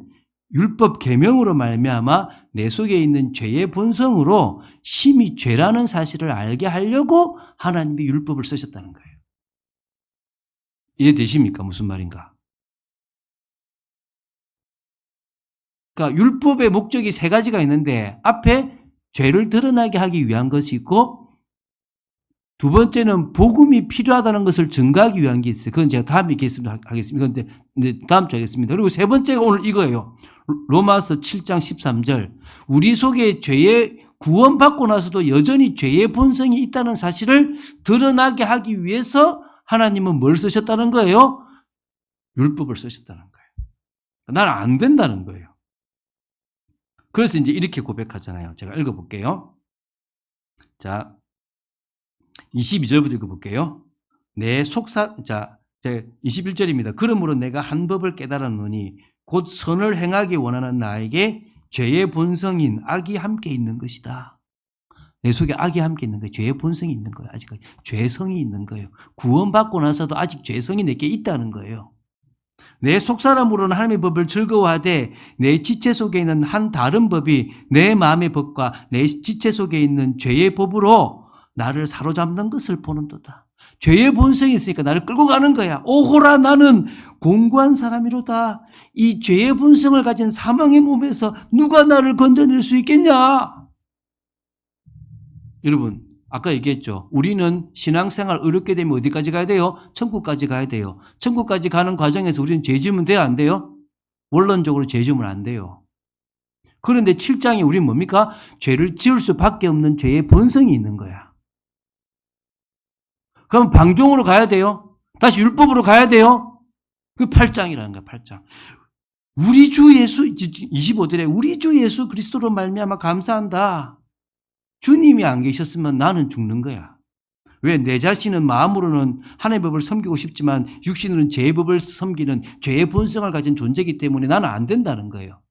율법 계명으로 말미암아 내 속에 있는 죄의 본성으로 심히 죄라는 사실을 알게 하려고 하나님이 율법을 쓰셨다는 거예요. 이해되십니까? 무슨 말인가? 그러니까 율법의 목적이 세 가지가 있는데 앞에 죄를 드러나게 하기 위한 것이 있고 두 번째는 복음이 필요하다는 것을 증거하기 위한 게 있어요. 그건 제가 다음에 하겠습니다. 그런데 다음 주에 하겠습니다. 그리고 세 번째가 오늘 이거예요. 로마서 7장 13절. 우리 속에 죄의 구원받고 나서도 여전히 죄의 본성이 있다는 사실을 드러나게 하기 위해서 하나님은 뭘 쓰셨다는 거예요? 율법을 쓰셨다는 거예요. 난 안 된다는 거예요. 그래서 이제 이렇게 고백하잖아요. 제가 읽어볼게요. 자, 22절부터 읽어볼게요. 자, 21절입니다. 그러므로 내가 한 법을 깨달았노니 곧 선을 행하기 원하는 나에게 죄의 본성인 악이 함께 있는 것이다. 내 속에 악이 함께 있는 거예요. 죄의 본성이 있는 거예요. 아직까지 죄성이 있는 거예요. 구원받고 나서도 아직 죄성이 내게 있다는 거예요. 내 속사람으로는 하나님의 법을 즐거워하되 내 지체 속에 있는 한 다른 법이 내 마음의 법과 내 지체 속에 있는 죄의 법으로 나를 사로잡는 것을 보는도다. 죄의 본성이 있으니까 나를 끌고 가는 거야. 오호라 나는 공고한 사람이로다. 이 죄의 본성을 가진 사망의 몸에서 누가 나를 건져낼 수 있겠냐? 여러분, 아까 얘기했죠. 우리는 신앙생활 어렵게 되면 어디까지 가야 돼요? 천국까지 가야 돼요. 천국까지 가는 과정에서 우리는 죄 지으면 돼요? 안 돼요? 원론적으로 죄 지으면 안 돼요. 그런데 7장에 우리는 뭡니까? 죄를 지을 수밖에 없는 죄의 본성이 있는 거야. 그럼 방종으로 가야 돼요? 다시 율법으로 가야 돼요? 그 8장이라는 거야, 8장. 우리 주 예수, 25절에 우리 주 예수 그리스도로 말미암아 감사한다. 주님이 안 계셨으면 나는 죽는 거야. 왜? 내 자신은 마음으로는 하나님의 법을 섬기고 싶지만 육신으로는 죄의 법을 섬기는 죄의 본성을 가진 존재이기 때문에 나는 안 된다는 거예요.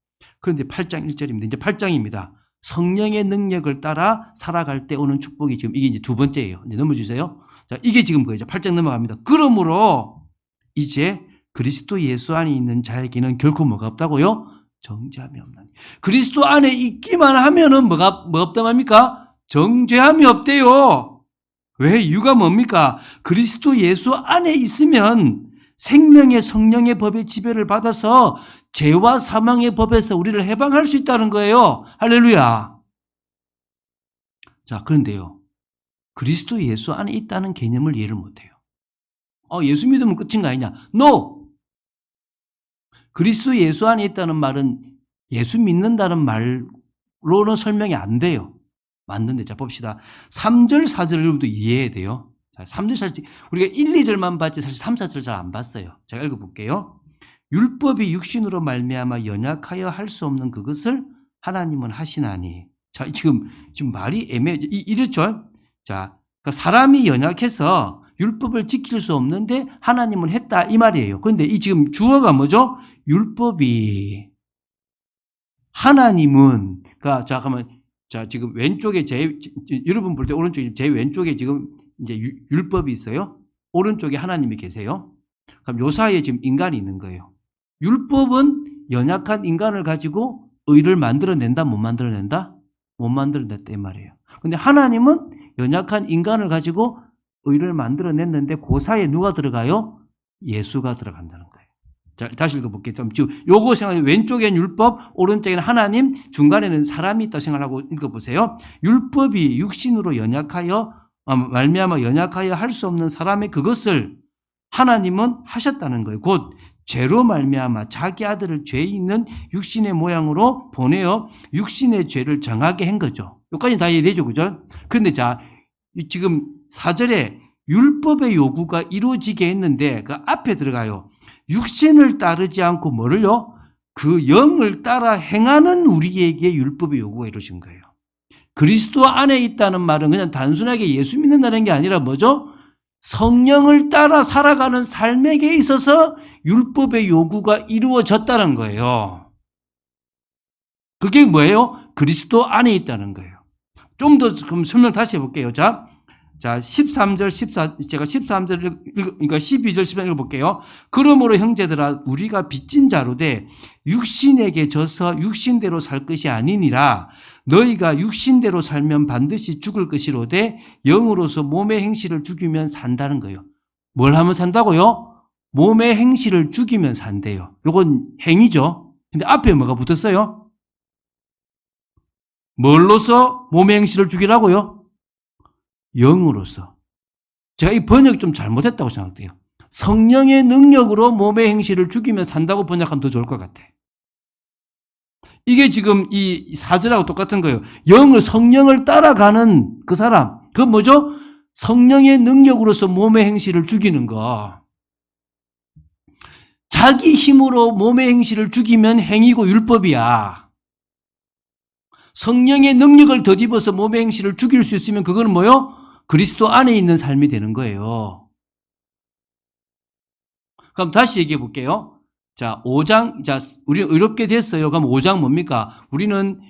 그런데 8장 1절입니다. 이제 8장입니다. 성령의 능력을 따라 살아갈 때 오는 축복이 지금 이게 이제 두 번째예요. 이제 넘어주세요. 자, 이게 지금 그거죠. 8장 넘어갑니다. 그러므로 이제 그리스도 예수 안에 있는 자에게는 결코 뭐가 없다고요? 정죄함이 없나니. 그리스도 안에 있기만 하면은 뭐가 없다 말입니까? 정죄함이 없대요. 왜? 이유가 뭡니까? 그리스도 예수 안에 있으면 생명의 성령의 법의 지배를 받아서 죄와 사망의 법에서 우리를 해방할 수 있다는 거예요. 할렐루야. 자, 그런데요. 그리스도 예수 안에 있다는 개념을 이해를 못해요. 예수 믿으면 끝인 거 아니냐? No! 그리스도 예수 안에 있다는 말은 예수 믿는다는 말로는 설명이 안 돼요. 맞는데, 자, 봅시다. 3절, 4절 여러분도 이해해야 돼요. 자, 3절, 4절. 우리가 1, 2절만 봤지 사실 3, 4절 잘 안 봤어요. 제가 읽어볼게요. 율법이 육신으로 말미암아 연약하여 할 수 없는 그것을 하나님은 하시나니. 자, 지금 말이 이렇죠? 자, 그러니까 사람이 연약해서 율법을 지킬 수 없는데 하나님은 했다 이 말이에요. 그런데 이 지금 주어가 뭐죠? 율법이. 하나님은, 그러니까 잠깐만, 자, 지금 왼쪽에 여러분 볼 때 오른쪽에 제 왼쪽에 지금 이제 율법이 있어요. 오른쪽에 하나님이 계세요. 그럼 요 사이에 지금 인간이 있는 거예요. 율법은 연약한 인간을 가지고 의를 만들어낸다, 못 만들어낸다? 못 만들어냈다 이 말이에요. 근데 하나님은 연약한 인간을 가지고 의를 만들어냈는데 그 사이에 누가 들어가요? 예수가 들어간다는 거예요. 자, 다시 읽어볼게요. 지금 요거 생각해. 왼쪽엔 율법, 오른쪽에는 하나님, 중간에는 사람이 있다고 생각하고 읽어보세요. 율법이 육신으로 연약하여 말미암아 연약하여 할 수 없는 사람의 그것을 하나님은 하셨다는 거예요. 곧 죄로 말미암아 자기 아들을 죄 있는 육신의 모양으로 보내어 육신의 죄를 정하게 한 거죠. 여기까지 다 이해되죠, 그죠? 그런데 자, 지금 4절에 율법의 요구가 이루어지게 했는데 그 앞에 들어가요. 육신을 따르지 않고 뭐를요? 그 영을 따라 행하는 우리에게 율법의 요구가 이루어진 거예요. 그리스도 안에 있다는 말은 그냥 단순하게 예수 믿는다는 게 아니라 뭐죠? 성령을 따라 살아가는 삶에게 있어서 율법의 요구가 이루어졌다는 거예요. 그게 뭐예요? 그리스도 안에 있다는 거예요. 좀 더 그럼 설명 다시 해볼게요. 자, 13절, 제가 13절, 그러니까 12절, 13절 읽어볼게요. 그러므로 형제들아, 우리가 빚진 자로되 육신에게 져서 육신대로 살 것이 아니니라. 너희가 육신대로 살면 반드시 죽을 것이로되 영으로서 몸의 행실을 죽이면 산다는 거예요. 뭘 하면 산다고요? 몸의 행실을 죽이면 산대요. 이건 행위죠. 근데 앞에 뭐가 붙었어요? 뭘로서 몸의 행실을 죽이라고요? 영으로서. 제가 이 번역 좀 잘못했다고 생각돼요. 성령의 능력으로 몸의 행실을 죽이면 산다고 번역하면 더 좋을 것 같아. 이게 지금 이 4절하고 똑같은 거예요. 성령을 따라가는 그 사람. 그건 뭐죠? 성령의 능력으로서 몸의 행실을 죽이는 거. 자기 힘으로 몸의 행실을 죽이면 행위고 율법이야. 성령의 능력을 덧입어서 몸의 행실을 죽일 수 있으면 그거는 뭐요? 그리스도 안에 있는 삶이 되는 거예요. 그럼 다시 얘기해 볼게요. 자, 5장, 자, 우리 의롭게 됐어요. 그럼 5장 뭡니까? 우리는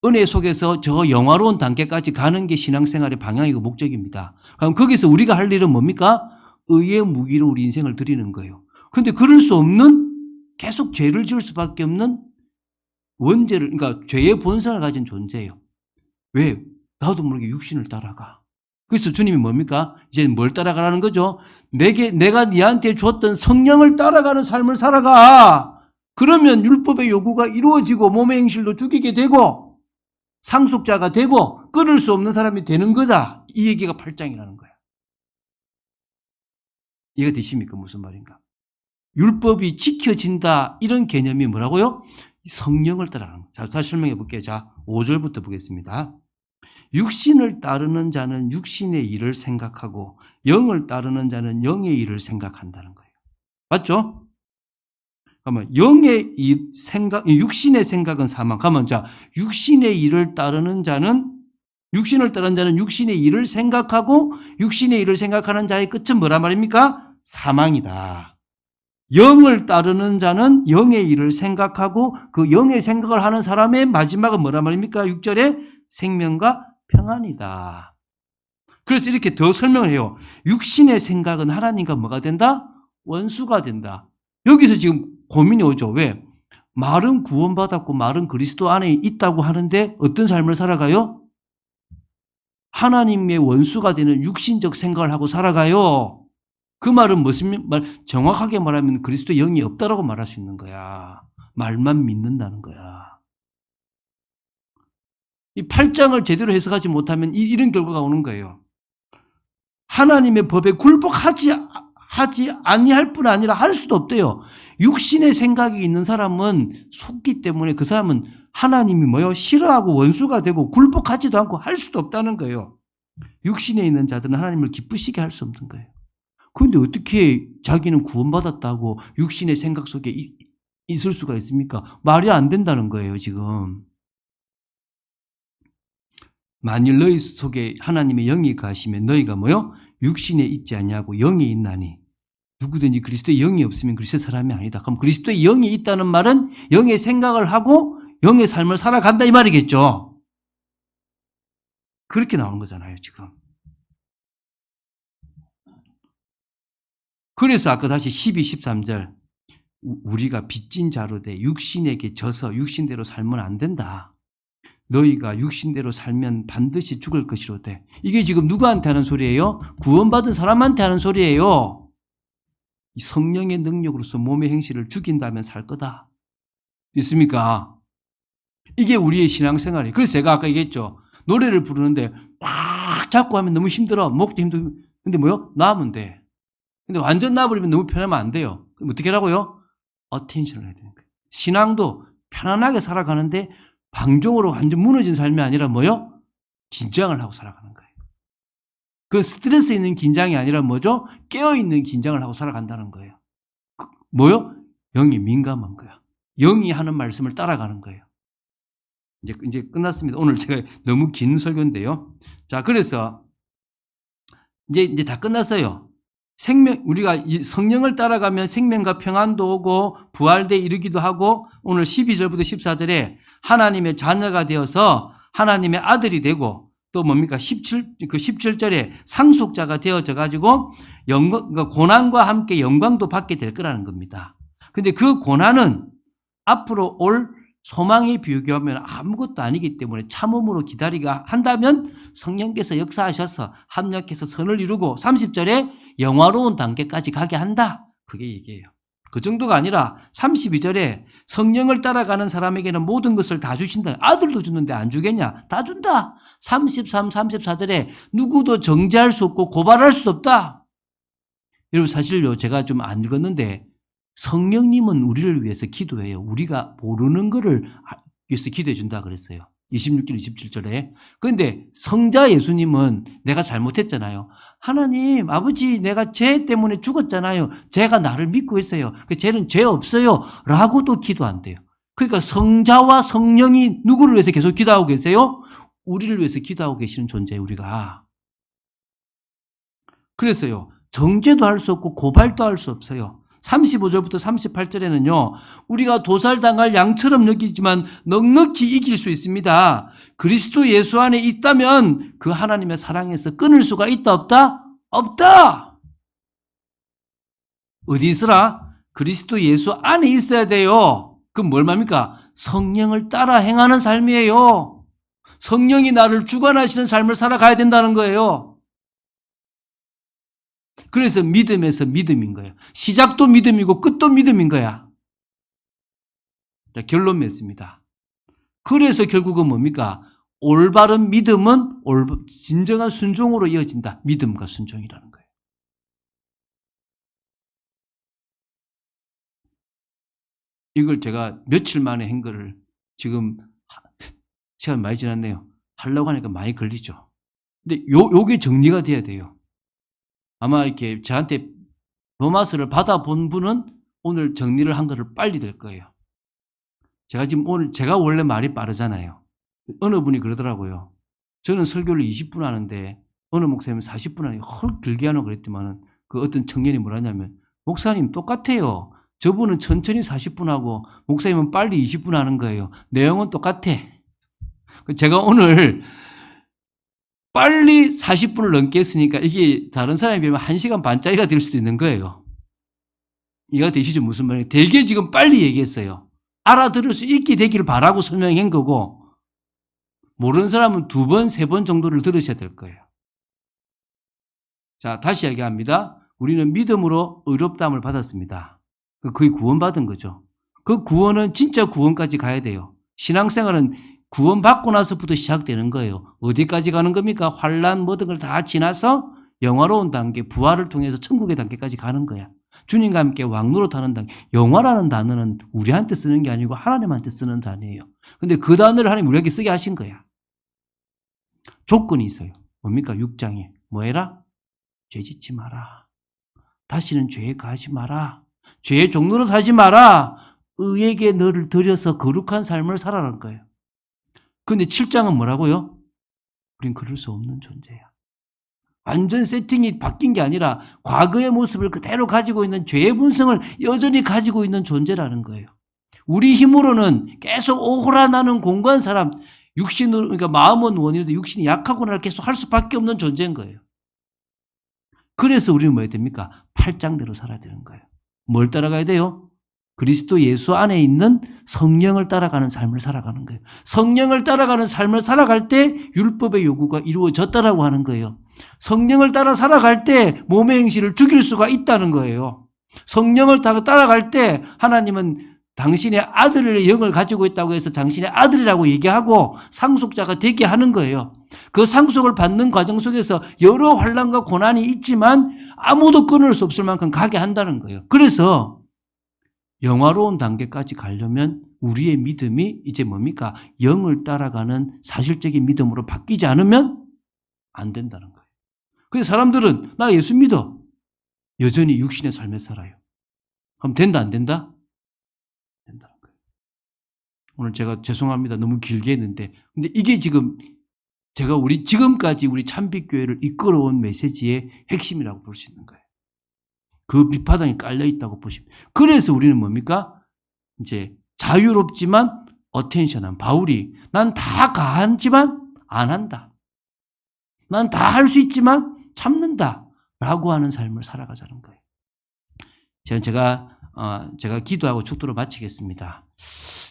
은혜 속에서 저 영화로운 단계까지 가는 게 신앙생활의 방향이고 목적입니다. 그럼 거기서 우리가 할 일은 뭡니까? 의의 무기로 우리 인생을 드리는 거예요. 근데 그럴 수 없는, 계속 죄를 지을 수밖에 없는 원죄를, 그러니까 죄의 본성을 가진 존재예요. 왜? 나도 모르게 육신을 따라가. 그래서 주님이 뭡니까? 이제 뭘 따라가라는 거죠? 내가 네한테 줬던 성령을 따라가는 삶을 살아가. 그러면 율법의 요구가 이루어지고 몸의 행실도 죽이게 되고 상속자가 되고 끊을 수 없는 사람이 되는 거다. 이 얘기가 8장이라는 거야. 이해가 되십니까? 무슨 말인가? 율법이 지켜진다. 이런 개념이 뭐라고요? 성령을 따라가는 거예요. 자, 다시 설명해 볼게요. 자, 5절부터 보겠습니다. 육신을 따르는 자는 육신의 일을 생각하고 영을 따르는 자는 영의 일을 생각한다는 거예요. 맞죠? 그러면 영의 생각, 육신의 생각은 사망. 그러면 자, 육신의 일을 따르는 자는 육신을 따르는 자는 육신의 일을 생각하고 육신의 일을 생각하는 자의 끝은 뭐란 말입니까? 사망이다. 영을 따르는 자는 영의 일을 생각하고 그 영의 생각을 하는 사람의 마지막은 뭐란 말입니까? 6절에 생명과 평안이다. 그래서 이렇게 더 설명을 해요. 육신의 생각은 하나님과 뭐가 된다? 원수가 된다. 여기서 지금 고민이 오죠. 왜? 말은 구원받았고 말은 그리스도 안에 있다고 하는데 어떤 삶을 살아가요? 하나님의 원수가 되는 육신적 생각을 하고 살아가요. 그 말은 무슨 말? 정확하게 말하면 그리스도 영이 없다라고 말할 수 있는 거야. 말만 믿는다는 거야. 이 8장을 제대로 해석하지 못하면 이런 결과가 오는 거예요. 하나님의 법에 굴복하지 아니할 뿐 아니라 할 수도 없대요. 육신의 생각이 있는 사람은 속기 때문에 그 사람은 하나님이 뭐요? 싫어하고 원수가 되고 굴복하지도 않고 할 수도 없다는 거예요. 육신에 있는 자들은 하나님을 기쁘시게 할 수 없는 거예요. 그런데 어떻게 자기는 구원받았다고 육신의 생각 속에 있을 수가 있습니까? 말이 안 된다는 거예요, 지금. 만일 너희 속에 하나님의 영이 가시면 너희가 뭐요? 육신에 있지 아니하고 영이 있나니 누구든지 그리스도의 영이 없으면 그리스도의 사람이 아니다. 그럼 그리스도의 영이 있다는 말은 영의 생각을 하고 영의 삶을 살아간다 이 말이겠죠. 그렇게 나오는 거잖아요, 지금. 그래서 아까 다시 12, 13절 우리가 빚진 자로 돼 육신에게 져서 육신대로 살면 안 된다. 너희가 육신대로 살면 반드시 죽을 것이로되. 이게 지금 누구한테 하는 소리예요? 구원받은 사람한테 하는 소리예요. 이 성령의 능력으로서 몸의 행실을 죽인다면 살 거다. 있습니까? 이게 우리의 신앙생활이에요. 그래서 제가 아까 얘기했죠. 노래를 부르는데 막 잡고 하면 너무 힘들어. 목도 힘들고. 근데 뭐요? 놔하면 돼. 근데 완전 놔버리면 너무 편하면 안 돼요. 그럼 어떻게 하라고요? 어텐션을 해야 되는 거예요. 신앙도 편안하게 살아가는데 방종으로 완전 무너진 삶이 아니라 뭐요? 긴장을 하고 살아가는 거예요. 그 스트레스 있는 긴장이 아니라 뭐죠? 깨어있는 긴장을 하고 살아간다는 거예요. 뭐요? 영이 민감한 거야. 영이 하는 말씀을 따라가는 거예요. 이제 끝났습니다. 오늘 제가 너무 긴 설교인데요. 자, 그래서 이제 다 끝났어요. 우리가 이 성령을 따라가면 생명과 평안도 오고 부활돼 이르기도 하고 오늘 12절부터 14절에 하나님의 자녀가 되어서 하나님의 아들이 되고 또 뭡니까? 17절에 상속자가 되어져 가지고 고난과 함께 영광도 받게 될 거라는 겁니다. 근데 그 고난은 앞으로 올 소망에 비교하면 아무것도 아니기 때문에 참음으로 기다리가 한다면 성령께서 역사하셔서 합력해서 선을 이루고 30절에 영화로운 단계까지 가게 한다. 그게 얘기예요. 그 정도가 아니라 32절에 성령을 따라가는 사람에게는 모든 것을 다 주신다. 아들도 주는데 안 주겠냐? 다 준다. 33, 34절에 누구도 정죄할 수 없고 고발할 수 없다. 여러분 사실요 제가 좀 안 읽었는데 성령님은 우리를 위해서 기도해요. 우리가 모르는 거를 위해서 기도해 준다 그랬어요. 26절, 27절에. 그런데 성자 예수님은 내가 잘못했잖아요. 하나님, 아버지, 내가 죄 때문에 죽었잖아요. 죄가 나를 믿고 있어요. 그 죄는 죄 없어요. 라고도 기도한대요. 그러니까 성자와 성령이 누구를 위해서 계속 기도하고 계세요? 우리를 위해서 기도하고 계시는 존재예요, 우리가. 그래서요, 정죄도 할 수 없고 고발도 할 수 없어요. 35절부터 38절에는요, 우리가 도살당할 양처럼 여기지만 넉넉히 이길 수 있습니다. 그리스도 예수 안에 있다면 그 하나님의 사랑에서 끊을 수가 있다, 없다? 없다! 어디 있으라? 그리스도 예수 안에 있어야 돼요. 그럼 뭘 말합니까? 성령을 따라 행하는 삶이에요. 성령이 나를 주관하시는 삶을 살아가야 된다는 거예요. 그래서 믿음에서 믿음인 거예요. 시작도 믿음이고 끝도 믿음인 거야. 자, 결론 맺습니다. 그래서 결국은 뭡니까? 올바른 믿음은 진정한 순종으로 이어진다. 믿음과 순종이라는 거예요. 이걸 제가 며칠 만에 한 거를 지금 시간 많이 지났네요. 하려고 하니까 많이 걸리죠. 근데 요게 정리가 돼야 돼요. 아마 이렇게 저한테 로마서를 받아본 분은 오늘 정리를 한 거를 빨리 될 거예요. 제가 원래 말이 빠르잖아요. 어느 분이 그러더라고요. 저는 설교를 20분 하는데 어느 목사님은 40분 하니까 헐 길게 하나 그랬더만은 그 어떤 청년이 뭐라냐면 목사님 똑같아요. 저분은 천천히 40분 하고 목사님은 빨리 20분 하는 거예요. 내용은 똑같아. 제가 오늘 빨리 40분을 넘게 했으니까 이게 다른 사람에 비하면 1시간 반짜리가 될 수도 있는 거예요. 이해가 되시죠? 무슨 말이에요? 되게 지금 빨리 얘기했어요. 알아들을 수 있게 되기를 바라고 설명한 거고 모르는 사람은 2번, 3번 정도를 들으셔야 될 거예요. 자, 다시 얘기합니다. 우리는 믿음으로 의롭다함을 받았습니다. 그게 구원받은 거죠. 그 구원은 진짜 구원까지 가야 돼요. 신앙생활은 구원받고 나서부터 시작되는 거예요. 어디까지 가는 겁니까? 환난 모든 걸 다 지나서 영화로운 단계, 부활을 통해서 천국의 단계까지 가는 거야. 주님과 함께 왕노릇하는 단계. 영화라는 단어는 우리한테 쓰는 게 아니고 하나님한테 쓰는 단어예요. 근데 그 단어를 하나님 우리에게 쓰게 하신 거야. 조건이 있어요. 뭡니까? 6장에. 뭐 해라? 죄 짓지 마라. 다시는 죄에 가지 마라. 죄의 종노릇 하지 마라. 의에게 너를 들여서 거룩한 삶을 살아라는 거예요. 근데 7장은 뭐라고요? 우린 그럴 수 없는 존재야. 완전 세팅이 바뀐 게 아니라 과거의 모습을 그대로 가지고 있는 죄의 본성을 여전히 가지고 있는 존재라는 거예요. 우리 힘으로는 계속 오호라 나는 공고한 사람, 육신으로, 그러니까 마음은 원이라도 육신이 약하구나를 계속 할 수밖에 없는 존재인 거예요. 그래서 우리는 뭐 해야 됩니까? 8장대로 살아야 되는 거예요. 뭘 따라가야 돼요? 그리스도 예수 안에 있는 성령을 따라가는 삶을 살아가는 거예요. 성령을 따라가는 삶을 살아갈 때 율법의 요구가 이루어졌다라고 하는 거예요. 성령을 따라 살아갈 때 몸의 행실을 죽일 수가 있다는 거예요. 성령을 따라갈 때 하나님은 당신의 아들의 영을 가지고 있다고 해서 당신의 아들이라고 얘기하고 상속자가 되게 하는 거예요. 그 상속을 받는 과정 속에서 여러 환난과 고난이 있지만 아무도 끊을 수 없을 만큼 가게 한다는 거예요. 그래서 영화로운 단계까지 가려면 우리의 믿음이 이제 뭡니까? 영을 따라가는 사실적인 믿음으로 바뀌지 않으면 안 된다는 거예요. 그래서 사람들은 나 예수 믿어. 여전히 육신의 삶에 살아요. 그럼 된다 안 된다? 된다는 거예요. 오늘 제가 죄송합니다. 너무 길게 했는데 근데 이게 지금 제가 지금까지 우리 참빛교회를 이끌어온 메시지의 핵심이라고 볼 수 있는 거예요. 그 밑바닥에 깔려있다고 보십니다. 그래서 우리는 뭡니까? 이제 자유롭지만 어텐션한 바울이 난 다 가하지만 안 한다. 난 다 할 수 있지만 참는다. 라고 하는 삶을 살아가자는 거예요. 제가 기도하고 축도로 마치겠습니다.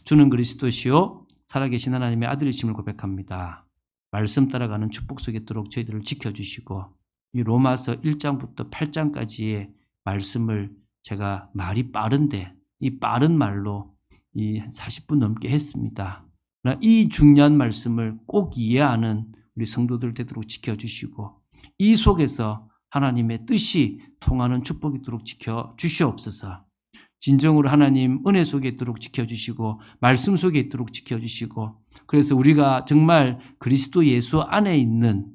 주는 그리스도시요 살아계신 하나님의 아들이심을 고백합니다. 말씀 따라가는 축복 속에 있도록 저희들을 지켜주시고 이 로마서 1장부터 8장까지의 말씀을 제가 말이 빠른데 이 빠른 말로 이 40분 넘게 했습니다. 이 중요한 말씀을 꼭 이해하는 우리 성도들 되도록 지켜주시고 이 속에서 하나님의 뜻이 통하는 축복이 있도록 지켜주시옵소서. 진정으로 하나님 은혜 속에 있도록 지켜주시고 말씀 속에 있도록 지켜주시고 그래서 우리가 정말 그리스도 예수 안에 있는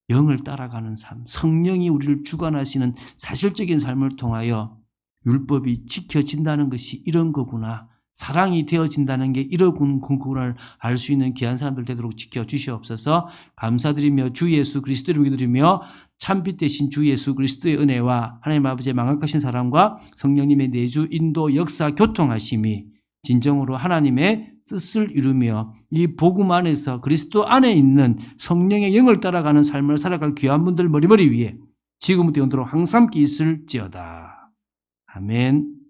영을 따라가는 삶, 성령이 우리를 주관하시는 사실적인 삶을 통하여 율법이 지켜진다는 것이 이런 거구나. 사랑이 되어진다는 게 이런 거구나를 알 수 있는 귀한 사람들 되도록 지켜주시옵소서. 감사드리며 주 예수 그리스도를 믿으며 참빛 되신 주 예수 그리스도의 은혜와 하나님 아버지의 망각하신 사랑과 성령님의 내주 인도 역사 교통하심이 진정으로 하나님의 뜻을 이루며 이 복음 안에서 그리스도 안에 있는 성령의 영을 따라가는 삶을 살아갈 귀한 분들 머리머리 위에 지금부터 영원토록 항상 있을지어다. 아멘.